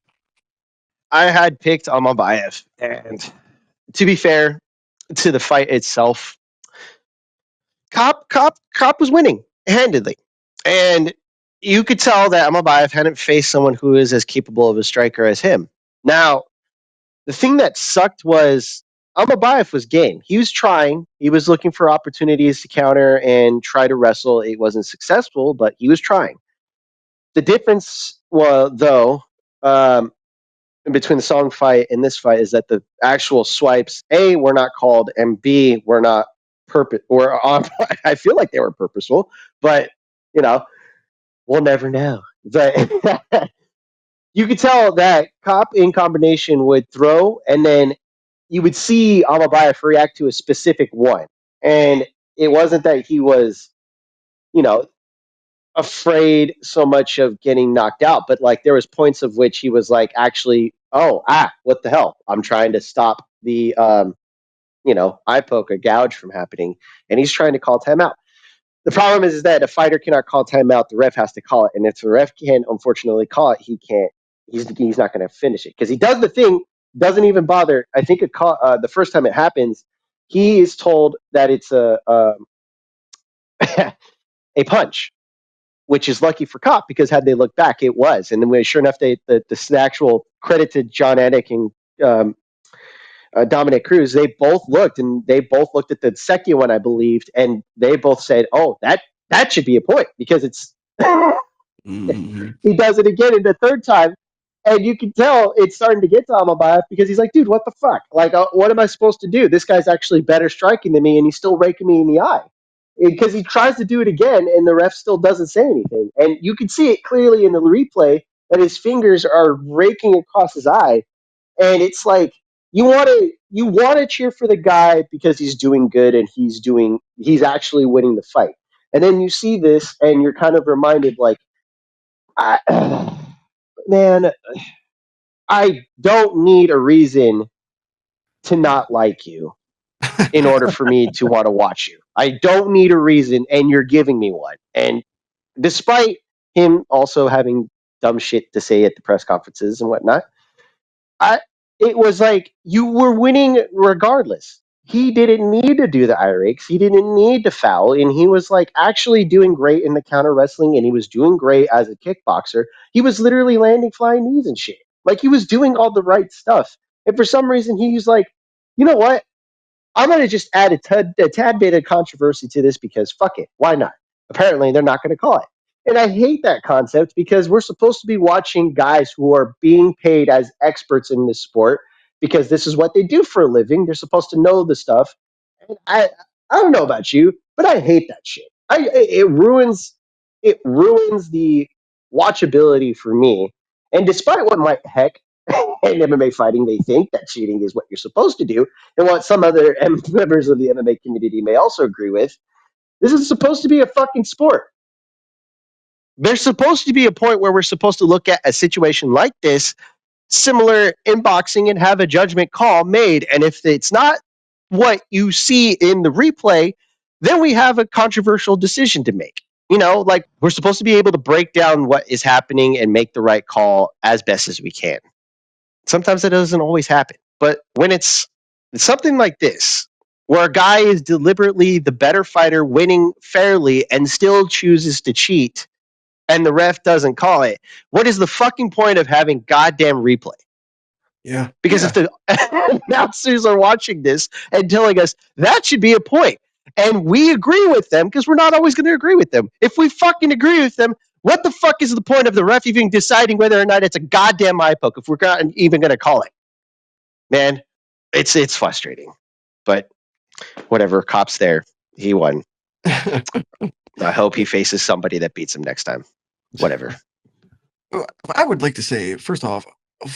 [SPEAKER 3] I had picked Almabayev, and to be fair to the fight itself, Cop was winning handedly, and you could tell that Almabayev hadn't faced someone who is as capable of a striker as him. Now, the thing that sucked was Almabayev was game. He was trying. He was looking for opportunities to counter and try to wrestle. It wasn't successful, but he was trying. The difference, well, though, between the Song fight and this fight is that the actual swipes, A, were not called, and B, were not purpose or on. I feel like they were purposeful, but you know, we'll never know. But you could tell that Cop in combination would throw, and then you would see Amabayev react to a specific one, and it wasn't that he was, you know, afraid so much of getting knocked out, but like there was points of which he was like, actually, oh, what the hell, I'm trying to stop the eye poke or gouge from happening, and he's trying to call timeout. The problem is that a fighter cannot call timeout, the ref has to call it, and if the ref can't unfortunately call it, he can't, he's not going to finish it, because he does the thing, doesn't even bother. I think the first time it happens, he is told that it's a punch, which is lucky for Cop, because had they looked back, it was. And then sure enough, the actual credit to John Anik and Dominic Cruz, they both looked, and they both looked at the second one, I believed, and they both said, "Oh, that should be a point, because it's."
[SPEAKER 1] Mhm.
[SPEAKER 3] He does it again in the third time, and you can tell it's starting to get to Almabayev, because he's like, "Dude, what the fuck? Like, what am I supposed to do? This guy's actually better striking than me, and he's still raking me in the eye." Because he tries to do it again, and the ref still doesn't say anything, and you can see it clearly in the replay that his fingers are raking across his eye, and it's like you want to cheer for the guy because he's doing good, and he's actually winning the fight, and then you see this, and you're kind of reminded, like, man, I don't need a reason to not like you in order for me to want to watch you. I don't need a reason, and you're giving me one. And despite him also having dumb shit to say at the press conferences and whatnot, I it was like you were winning regardless. He didn't need to do the eye rakes. He didn't need to foul, and he was like actually doing great in the counter wrestling, and he was doing great as a kickboxer. He was literally landing flying knees and shit. Like he was doing all the right stuff. And for some reason, he's like, you know what? I'm going to just add a tad bit of controversy to this because fuck it. Why not? Apparently, they're not going to call it. And I hate that concept because we're supposed to be watching guys who are being paid as experts in this sport because this is what they do for a living. They're supposed to know the stuff. And I don't know about you, but I hate that shit. It ruins the watchability for me. And despite what might heck in MMA fighting, they think that cheating is what you're supposed to do, and what some other members of the MMA community may also agree with. This is supposed to be a fucking sport. There's supposed to be a point where we're supposed to look at a situation like this, similar in boxing, and have a judgment call made. And if it's not what you see in the replay, then we have a controversial decision to make. Like we're supposed to be able to break down what is happening and make the right call as best as we can. Sometimes that doesn't always happen. But when it's something like this, where a guy is deliberately the better fighter winning fairly and still chooses to cheat and the ref doesn't call it, what is the fucking point of having goddamn replay?
[SPEAKER 1] Yeah.
[SPEAKER 3] Because if the announcers are watching this and telling us that should be a point, and we agree with them because we're not always going to agree with them. If we fucking agree with them, what the fuck is the point of the ref even deciding whether or not it's a goddamn eye poke if we're not even going to call it? Man, it's frustrating. But whatever, Cop's there. He won. I hope he faces somebody that beats him next time. Whatever.
[SPEAKER 1] I would like to say, first off,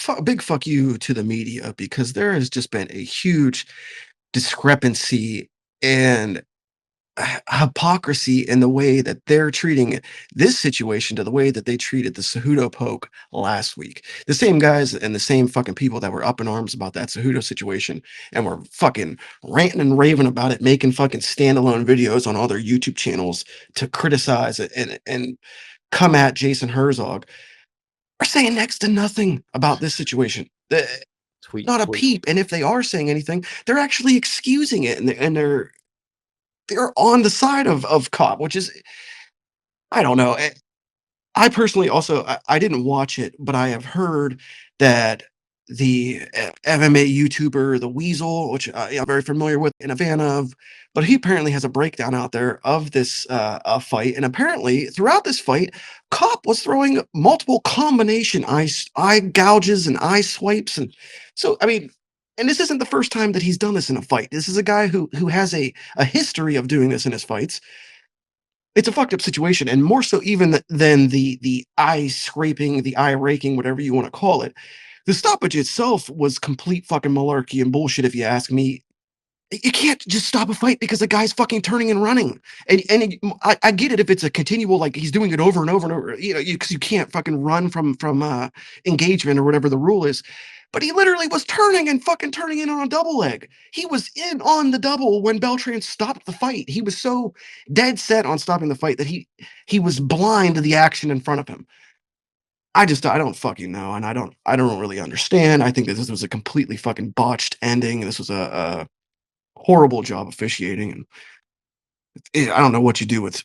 [SPEAKER 1] a big fuck you to the media because there has just been a huge discrepancy and hypocrisy in the way that they're treating this situation to the way that they treated the Cejudo poke last week. The same guys and the same fucking people that were up in arms about that Cejudo situation and were fucking ranting and raving about it, making fucking standalone videos on all their YouTube channels to criticize it and come at Jason Herzog are saying next to nothing about this situation. Not a peep. And if they are saying anything, they're actually excusing it and they're on the side of Cop, which is I don't know. I personally also I didn't watch it, but I have heard that the MMA YouTuber, the Weasel, which I'm very familiar with and a fan of, but he apparently has a breakdown out there of this fight, and apparently throughout this fight, Cop was throwing multiple combination eye gouges and eye swipes, and so I mean. And this isn't the first time that he's done this in a fight. This is a guy who has a history of doing this in his fights. It's a fucked up situation, and more so even than the eye scraping, the eye raking, whatever you want to call it. The stoppage itself was complete fucking malarkey and bullshit, if you ask me. You can't just stop a fight because the guy's fucking turning and running. I get it if it's a continual, like he's doing it over and over and over, because you can't fucking run from engagement or whatever the rule is. But he literally was turning and fucking turning in on a double leg. He was in on the double when Beltran stopped the fight. He was so dead set on stopping the fight that he was blind to the action in front of him. I don't fucking know, and I don't really understand. I think that this was a completely fucking botched ending. This was a horrible job officiating, and I don't know what you do with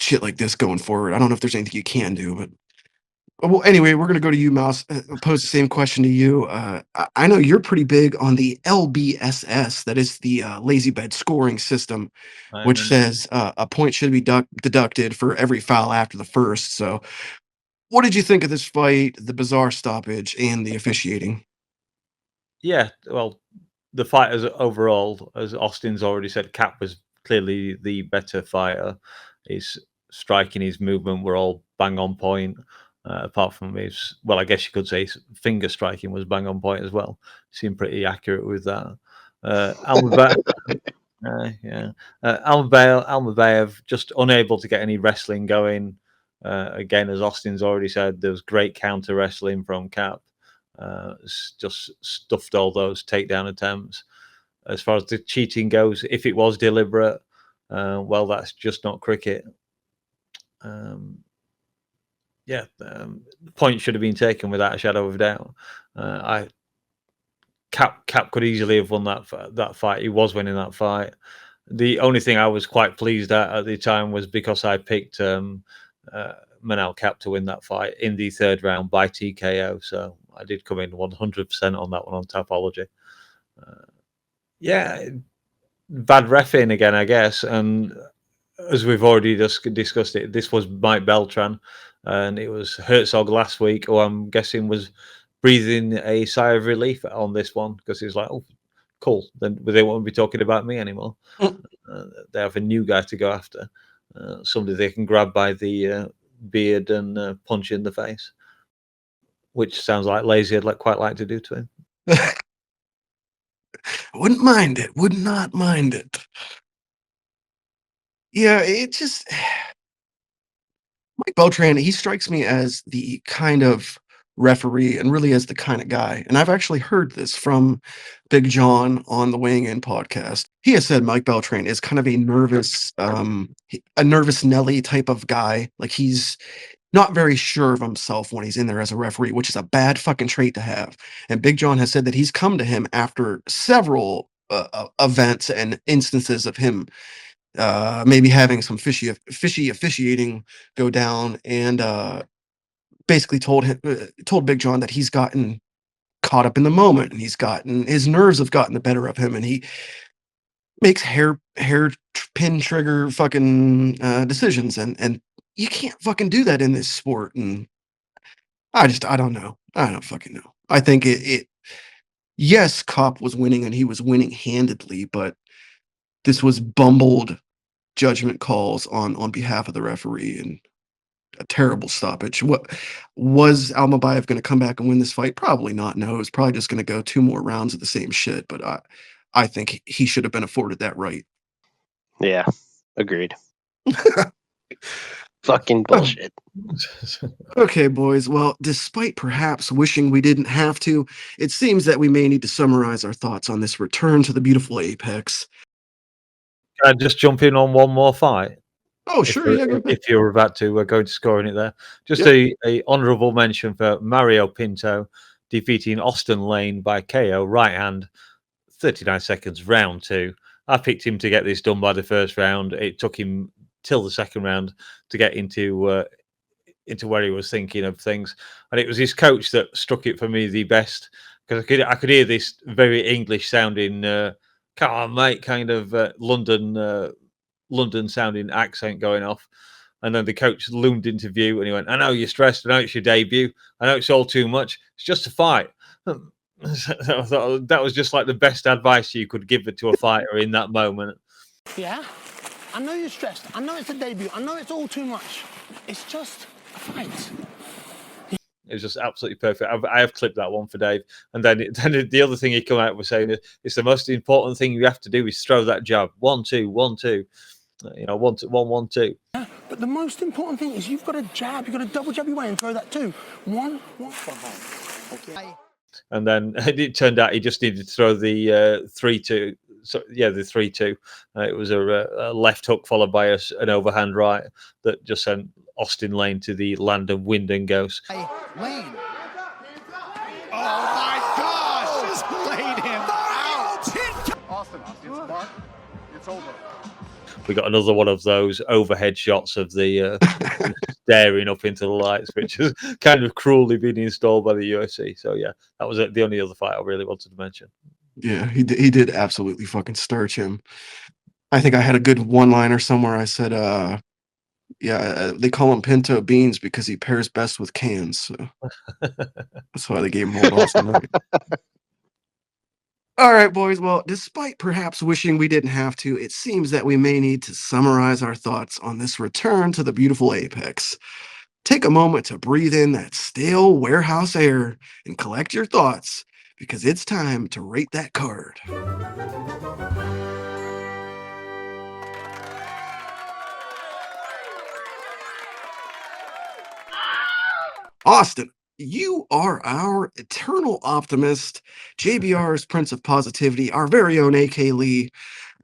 [SPEAKER 1] shit like this going forward. I don't know if there's anything you can do, but well, anyway, we're gonna go to you, Mouse. Pose the same question to you. I know you're pretty big on the LBSS, that is the LazyBed scoring system, which says a point should be deducted for every foul after the first. So, what did you think of this fight, the bizarre stoppage, and the officiating?
[SPEAKER 4] Yeah, well, the fighters overall, as Austin's already said, Cap was clearly the better fighter. His striking, his movement were all bang on point. Apart from his, well, I guess you could say his finger striking was bang on point as well. Seemed pretty accurate with that. Almabayev just unable to get any wrestling going. Again, as Austin's already said, there was great counter wrestling from Cap. just stuffed all those takedown attempts. As far as the cheating goes, if it was deliberate, well, that's just not cricket. The point should have been taken without a shadow of a doubt. Kape could easily have won that fight. He was winning that fight. The only thing I was quite pleased at the time was because I picked Manal Kape to win that fight in the third round by TKO. So I did come in 100% on that one on Tapology. Bad reffing again, I guess. And as we've already discussed it, this was Mike Beltran, and it was Herzog last week, who I'm guessing was breathing a sigh of relief on this one because he was like, "Oh, cool! Then they won't be talking about me anymore. They have a new guy to go after, somebody they can grab by the beard and punch in the face," which sounds like Lazy would quite like to do to him.
[SPEAKER 1] Wouldn't mind it. Would not mind it. Yeah, it just Mike Beltran, he strikes me as the kind of referee and really as the kind of guy. And I've actually heard this from Big John on the Weighing In podcast. He has said Mike Beltran is kind of a nervous Nelly type of guy. Like he's not very sure of himself when he's in there as a referee, which is a bad fucking trait to have. And Big John has said that he's come to him after several events and instances of him maybe having some fishy officiating go down, and basically told Big John that he's gotten caught up in the moment, and his nerves have gotten the better of him, and he makes pin trigger fucking decisions, and you can't fucking do that in this sport. And I don't know. I don't fucking know. I think yes, Kape was winning, and he was winning handedly, but this was bumbled judgment calls on behalf of the referee and a terrible stoppage. What was Almabayev going to come back and win this fight? Probably not. No, it was probably just going to go 2 more rounds of the same shit. But I think he should have been afforded that right.
[SPEAKER 3] Yeah, agreed. Fucking bullshit.
[SPEAKER 1] Okay, boys. Well, despite perhaps wishing we didn't have to, it seems that we may need to summarize our thoughts on this return to the beautiful apex.
[SPEAKER 4] Can I just jump in on one more fight?
[SPEAKER 1] Oh, sure.
[SPEAKER 4] If you're about to go into scoring it there. Just
[SPEAKER 1] Yep.
[SPEAKER 4] a honourable mention for Mario Pinto defeating Austin Lane by KO, right hand, 39 seconds, round 2. I picked him to get this done by the first round. It took him till the second round to get into where he was thinking of things. And it was his coach that struck it for me the best, because I could hear this very English sounding, come on, mate, kind of London sounding accent going off. And then the coach loomed into view and he went, "I know you're stressed. I know it's your debut. I know it's all too much. It's just a fight." I thought that was just like the best advice you could give it to a fighter in that moment.
[SPEAKER 6] Yeah, I know you're stressed. I know it's a debut. I know it's all too much. It's just a fight.
[SPEAKER 4] It was just absolutely perfect. I have clipped that one for Dave. And then the other thing he come out with saying it's the most important thing you have to do is throw that jab. 1, 2, 1, 2. 1, 2, 1, 1, 2.
[SPEAKER 6] Yeah, but the most important thing is you've got a jab. You've got a double jab your way and throw that too. 1, 1 for home. Okay.
[SPEAKER 4] And then it turned out he just needed to throw the 3-2. So yeah, the 3-2. It was a left hook followed by an overhand right that just sent Austin Lane to the land of wind and ghost.
[SPEAKER 5] Lane.
[SPEAKER 2] Oh my gosh! Just laid him out.
[SPEAKER 7] Austin, it's Mark. It's over.
[SPEAKER 4] We got another one of those overhead shots of the staring up into the lights, which has kind of cruelly been installed by the UFC. So yeah, that was the only other fight I really wanted to mention.
[SPEAKER 1] Yeah, he did absolutely fucking starch him. I think I had a good one-liner somewhere. I said, they call him Pinto Beans because he pairs best with cans. So that's why they gave him Old Austin. All right, boys. Well, despite perhaps wishing we didn't have to, it seems that we may need to summarize our thoughts on this return to the beautiful apex. Take a moment to breathe in that stale warehouse air and collect your thoughts, because it's time to rate that card. Austin, You are our eternal optimist, JBR's Prince of Positivity, our very own AK Lee,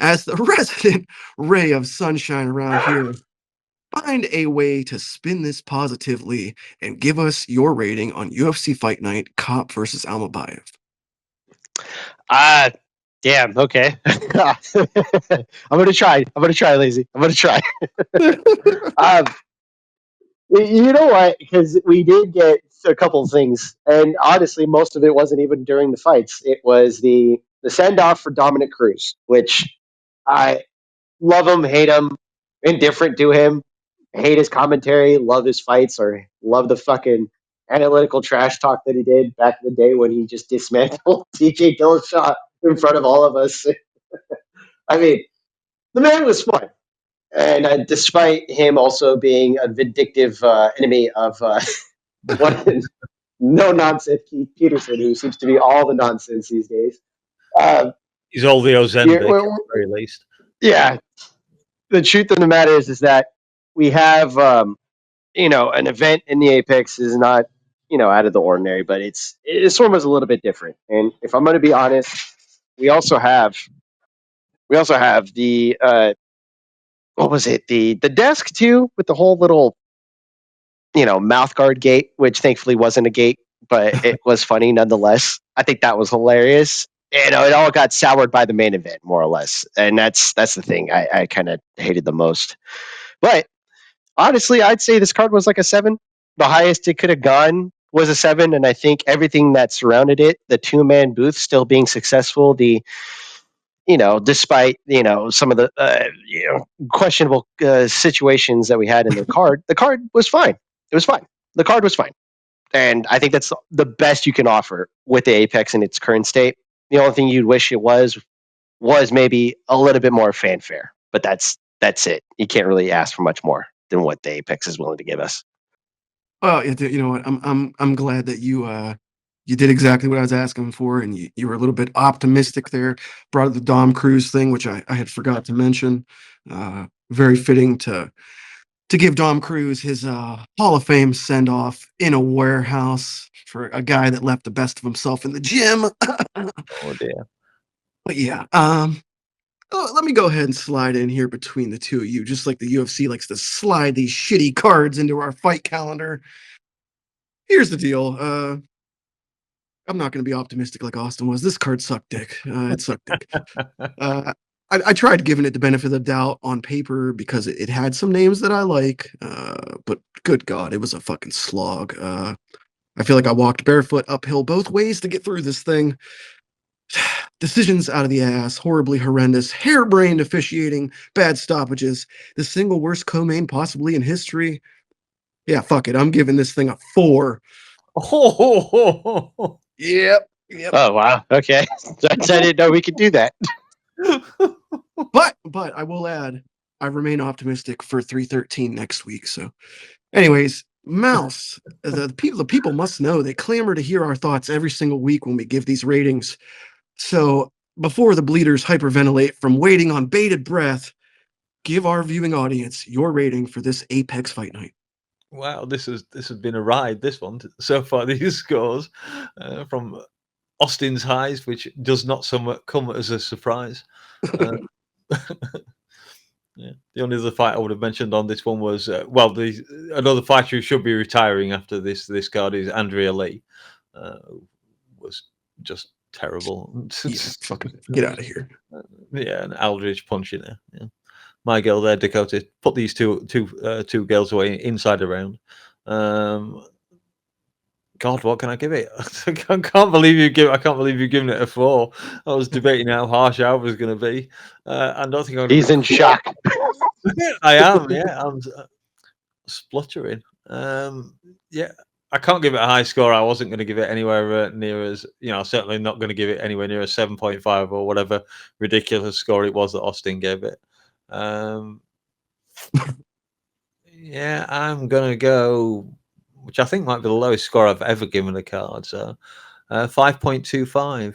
[SPEAKER 1] as the resident ray of sunshine around here. Find a way to spin this positively and give us your rating on UFC Fight Night Kape versus Almabayev.
[SPEAKER 3] Damn. Okay. I'm gonna try. I'm gonna try, Lazy. I'm gonna try. um, you know what? Because we did get a couple of things, and honestly, most of it wasn't even during the fights. It was the send off for Dominic Cruz, which I love him, hate him, indifferent to him, hate his commentary, love his fights, or love the fucking analytical trash talk that he did back in the day when he just dismantled TJ Dillashaw in front of all of us. I mean, the man was fun. And despite him also being a vindictive enemy of one no nonsense Keith Peterson, who seems to be all the nonsense these days.
[SPEAKER 4] He's all the Ozempic, at the very least.
[SPEAKER 3] Yeah, the truth of the matter is that we have an event in the Apex is not out of the ordinary, but this one was a little bit different. And if I'm going to be honest, we also have the what was it, the desk too, with the whole little mouth guard gate, which thankfully wasn't a gate, but it was funny nonetheless. I think that was hilarious. It all got soured by the main event, more or less, and that's the thing I kind of hated the most. But honestly, I'd say this card was like a 7. The highest it could have gone was a 7, and I think everything that surrounded it, the 2-man booth still being successful, despite some of the questionable situations that we had in the card was fine. It was fine. The card was fine, and I think that's the best you can offer with the Apex in its current state. The only thing you'd wish it was maybe a little bit more fanfare, but that's it. You can't really ask for much more than what the Apex is willing to give us.
[SPEAKER 1] Well, you know what? I'm glad that you did exactly what I was asking for, and you were a little bit optimistic there. Brought up the Dom Cruz thing, which I had forgot to mention. Very fitting to give Dom Cruz his Hall of Fame send off in a warehouse for a guy that left the best of himself in the gym.
[SPEAKER 4] Oh dear.
[SPEAKER 1] But yeah, let me go ahead and slide in here between the two of you, just like the UFC likes to slide these shitty cards into our fight calendar. Here's the deal. I'm not going to be optimistic like Austin was. This card sucked dick. It sucked dick. I tried giving it the benefit of the doubt on paper because it had some names that I like, but good God, it was a fucking slog. I feel like I walked barefoot uphill both ways to get through this thing. Decisions out of the ass, horribly horrendous, harebrained officiating, bad stoppages, the single worst co-main possibly in history. Yeah, fuck it. I'm giving this thing a 4.
[SPEAKER 4] Oh,
[SPEAKER 1] Yep.
[SPEAKER 3] Oh wow. Okay. I didn't know we could do that.
[SPEAKER 1] But I will add, I remain optimistic for 313 next week. So, anyways, Mouse, the people must know they clamor to hear our thoughts every single week when we give these ratings. So, before the bleeders hyperventilate from waiting on bated breath, give our viewing audience your rating for this Apex Fight Night.
[SPEAKER 4] wow, this has been a ride. This one so far. These scores from Austin's highs, which does not somewhat come as a surprise. Yeah, the only other fight I would have mentioned on this one was another fighter who should be retiring after this card is Andrea Lee. Was just terrible.
[SPEAKER 1] Yeah, fucking get out of here.
[SPEAKER 4] Yeah, an Aldridge punch in there. Yeah. My girl there, Dakota, put these two girls away inside the round. God, what can I give it? I can't believe you've given it a 4. I was debating how harsh I was going to be. I don't think I'm.
[SPEAKER 3] He's in shock.
[SPEAKER 4] I am. Yeah, I'm spluttering. Yeah, I can't give it a high score. I wasn't going to give it anywhere near as certainly not going to give it anywhere near a 7.5 or whatever ridiculous score it was that Austin gave it. Yeah, I'm gonna go, which I think might be the lowest score I've ever given a card. So, 5.25.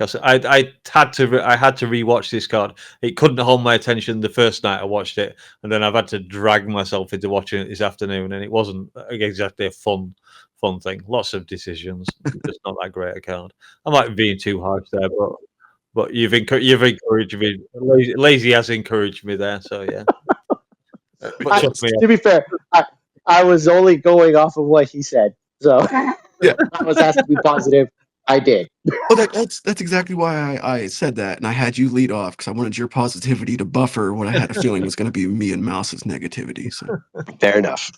[SPEAKER 4] because I had to rewatch this card. It couldn't hold my attention the first night I watched it, and then I've had to drag myself into watching it this afternoon, and it wasn't exactly a fun thing. Lots of decisions, just not that great a card. I might be being too harsh there, but you've encouraged me. Lazy has encouraged me there, so yeah. But trust me,
[SPEAKER 3] To be fair, I was only going off of what he said. So
[SPEAKER 1] Yeah.
[SPEAKER 3] I was asked to be positive. I did.
[SPEAKER 1] Well, that's exactly why I said that, and I had you lead off because I wanted your positivity to buffer what I had a feeling was going to be me and Mouse's negativity. So,
[SPEAKER 3] Fair enough.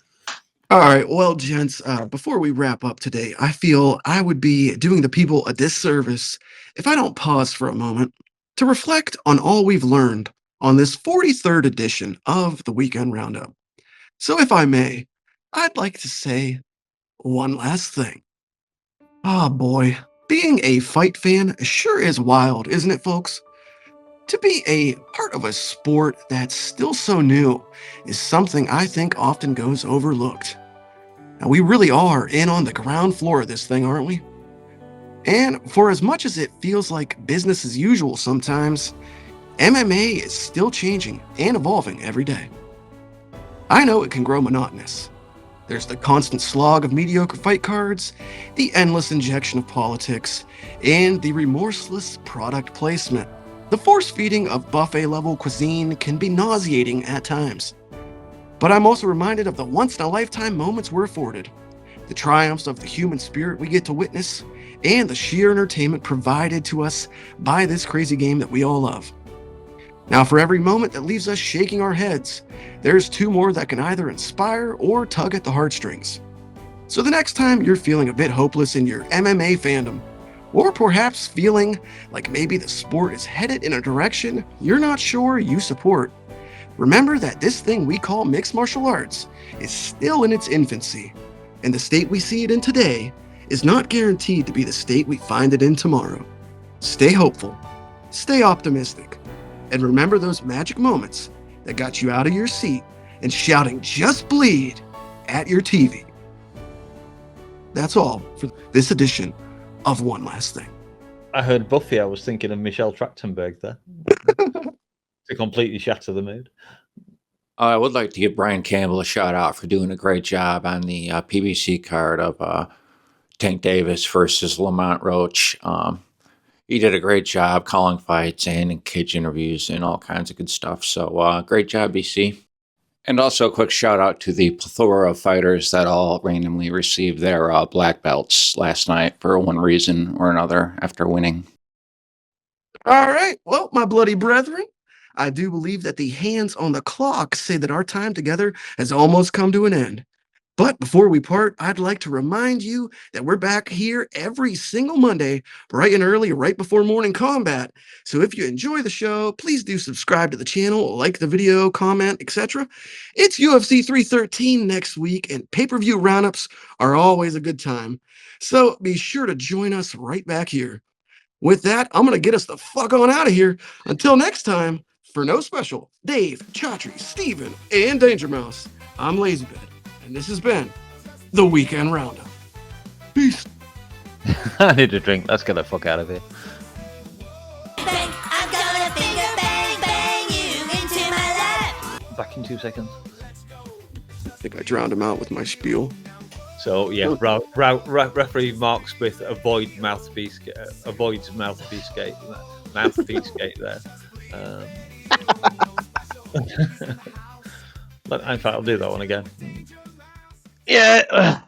[SPEAKER 1] all right, well, gents, before we wrap up today, I feel I would be doing the people a disservice if I don't pause for a moment to reflect on all we've learned on this 43rd edition of the Weekend Roundup. So, if I may, I'd like to say one last thing. Ah, boy, being a fight fan sure is wild, isn't it, folks? To be a part of a sport that's still so new is something I think often goes overlooked. Now, we really are in on the ground floor of this thing, aren't we? And for as much as it feels like business as usual sometimes, MMA is still changing and evolving every day. I know it can grow monotonous. There's the constant slog of mediocre fight cards, the endless injection of politics, and the remorseless product placement. The force feeding of buffet level cuisine can be nauseating at times. But I'm also reminded of the once in a lifetime moments we're afforded, the triumphs of the human spirit we get to witness, and the sheer entertainment provided to us by this crazy game that we all love. Now, for every moment that leaves us shaking our heads, there's two more that can either inspire or tug at the heartstrings. So the next time you're feeling a bit hopeless in your MMA fandom, or perhaps feeling like maybe the sport is headed in a direction you're not sure you support, remember that this thing we call mixed martial arts is still in its infancy, and the state we see it in today is not guaranteed to be the state we find it in tomorrow. Stay hopeful, stay optimistic, and remember those magic moments that got you out of your seat and shouting "Just bleed" at your TV. That's all for this edition of One Last Thing.
[SPEAKER 4] I heard Buffy. I was thinking of Michelle Trachtenberg there to completely shatter the mood.
[SPEAKER 8] I would like to give Brian Campbell a shout out for doing a great job on the PBC card of Tank Davis versus Lamont Roach. He did a great job calling fights and in cage interviews and all kinds of good stuff. So great job, BC. And also a quick shout out to the plethora of fighters that all randomly received their black belts last night for one reason or another after winning.
[SPEAKER 1] All right, well, my bloody brethren, I do believe that the hands on the clock say that our time together has almost come to an end. But before we part, I'd like to remind you that we're back here every single Monday, bright and early, right before morning combat. So if you enjoy the show, please do subscribe to the channel, like the video, comment, etc. It's UFC 313 next week, and pay-per-view roundups are always a good time. So be sure to join us right back here. With that, I'm going to get us the fuck on out of here. Until next time, for No Special, Dave, Chatri, Steven, and DangerMouse, I'm LazyBed. And this has been the Weekend Roundup. Peace.
[SPEAKER 4] I need a drink. Let's get the fuck out of here.
[SPEAKER 9] Bang, I'm gonna finger bang, bang you into my lap.
[SPEAKER 4] Back in 2 seconds.
[SPEAKER 1] I think I drowned him out with my spiel.
[SPEAKER 4] So yeah, referee Mark Smith avoids mouthpiece gate there. In fact, I'll do that one again.
[SPEAKER 3] Yeah.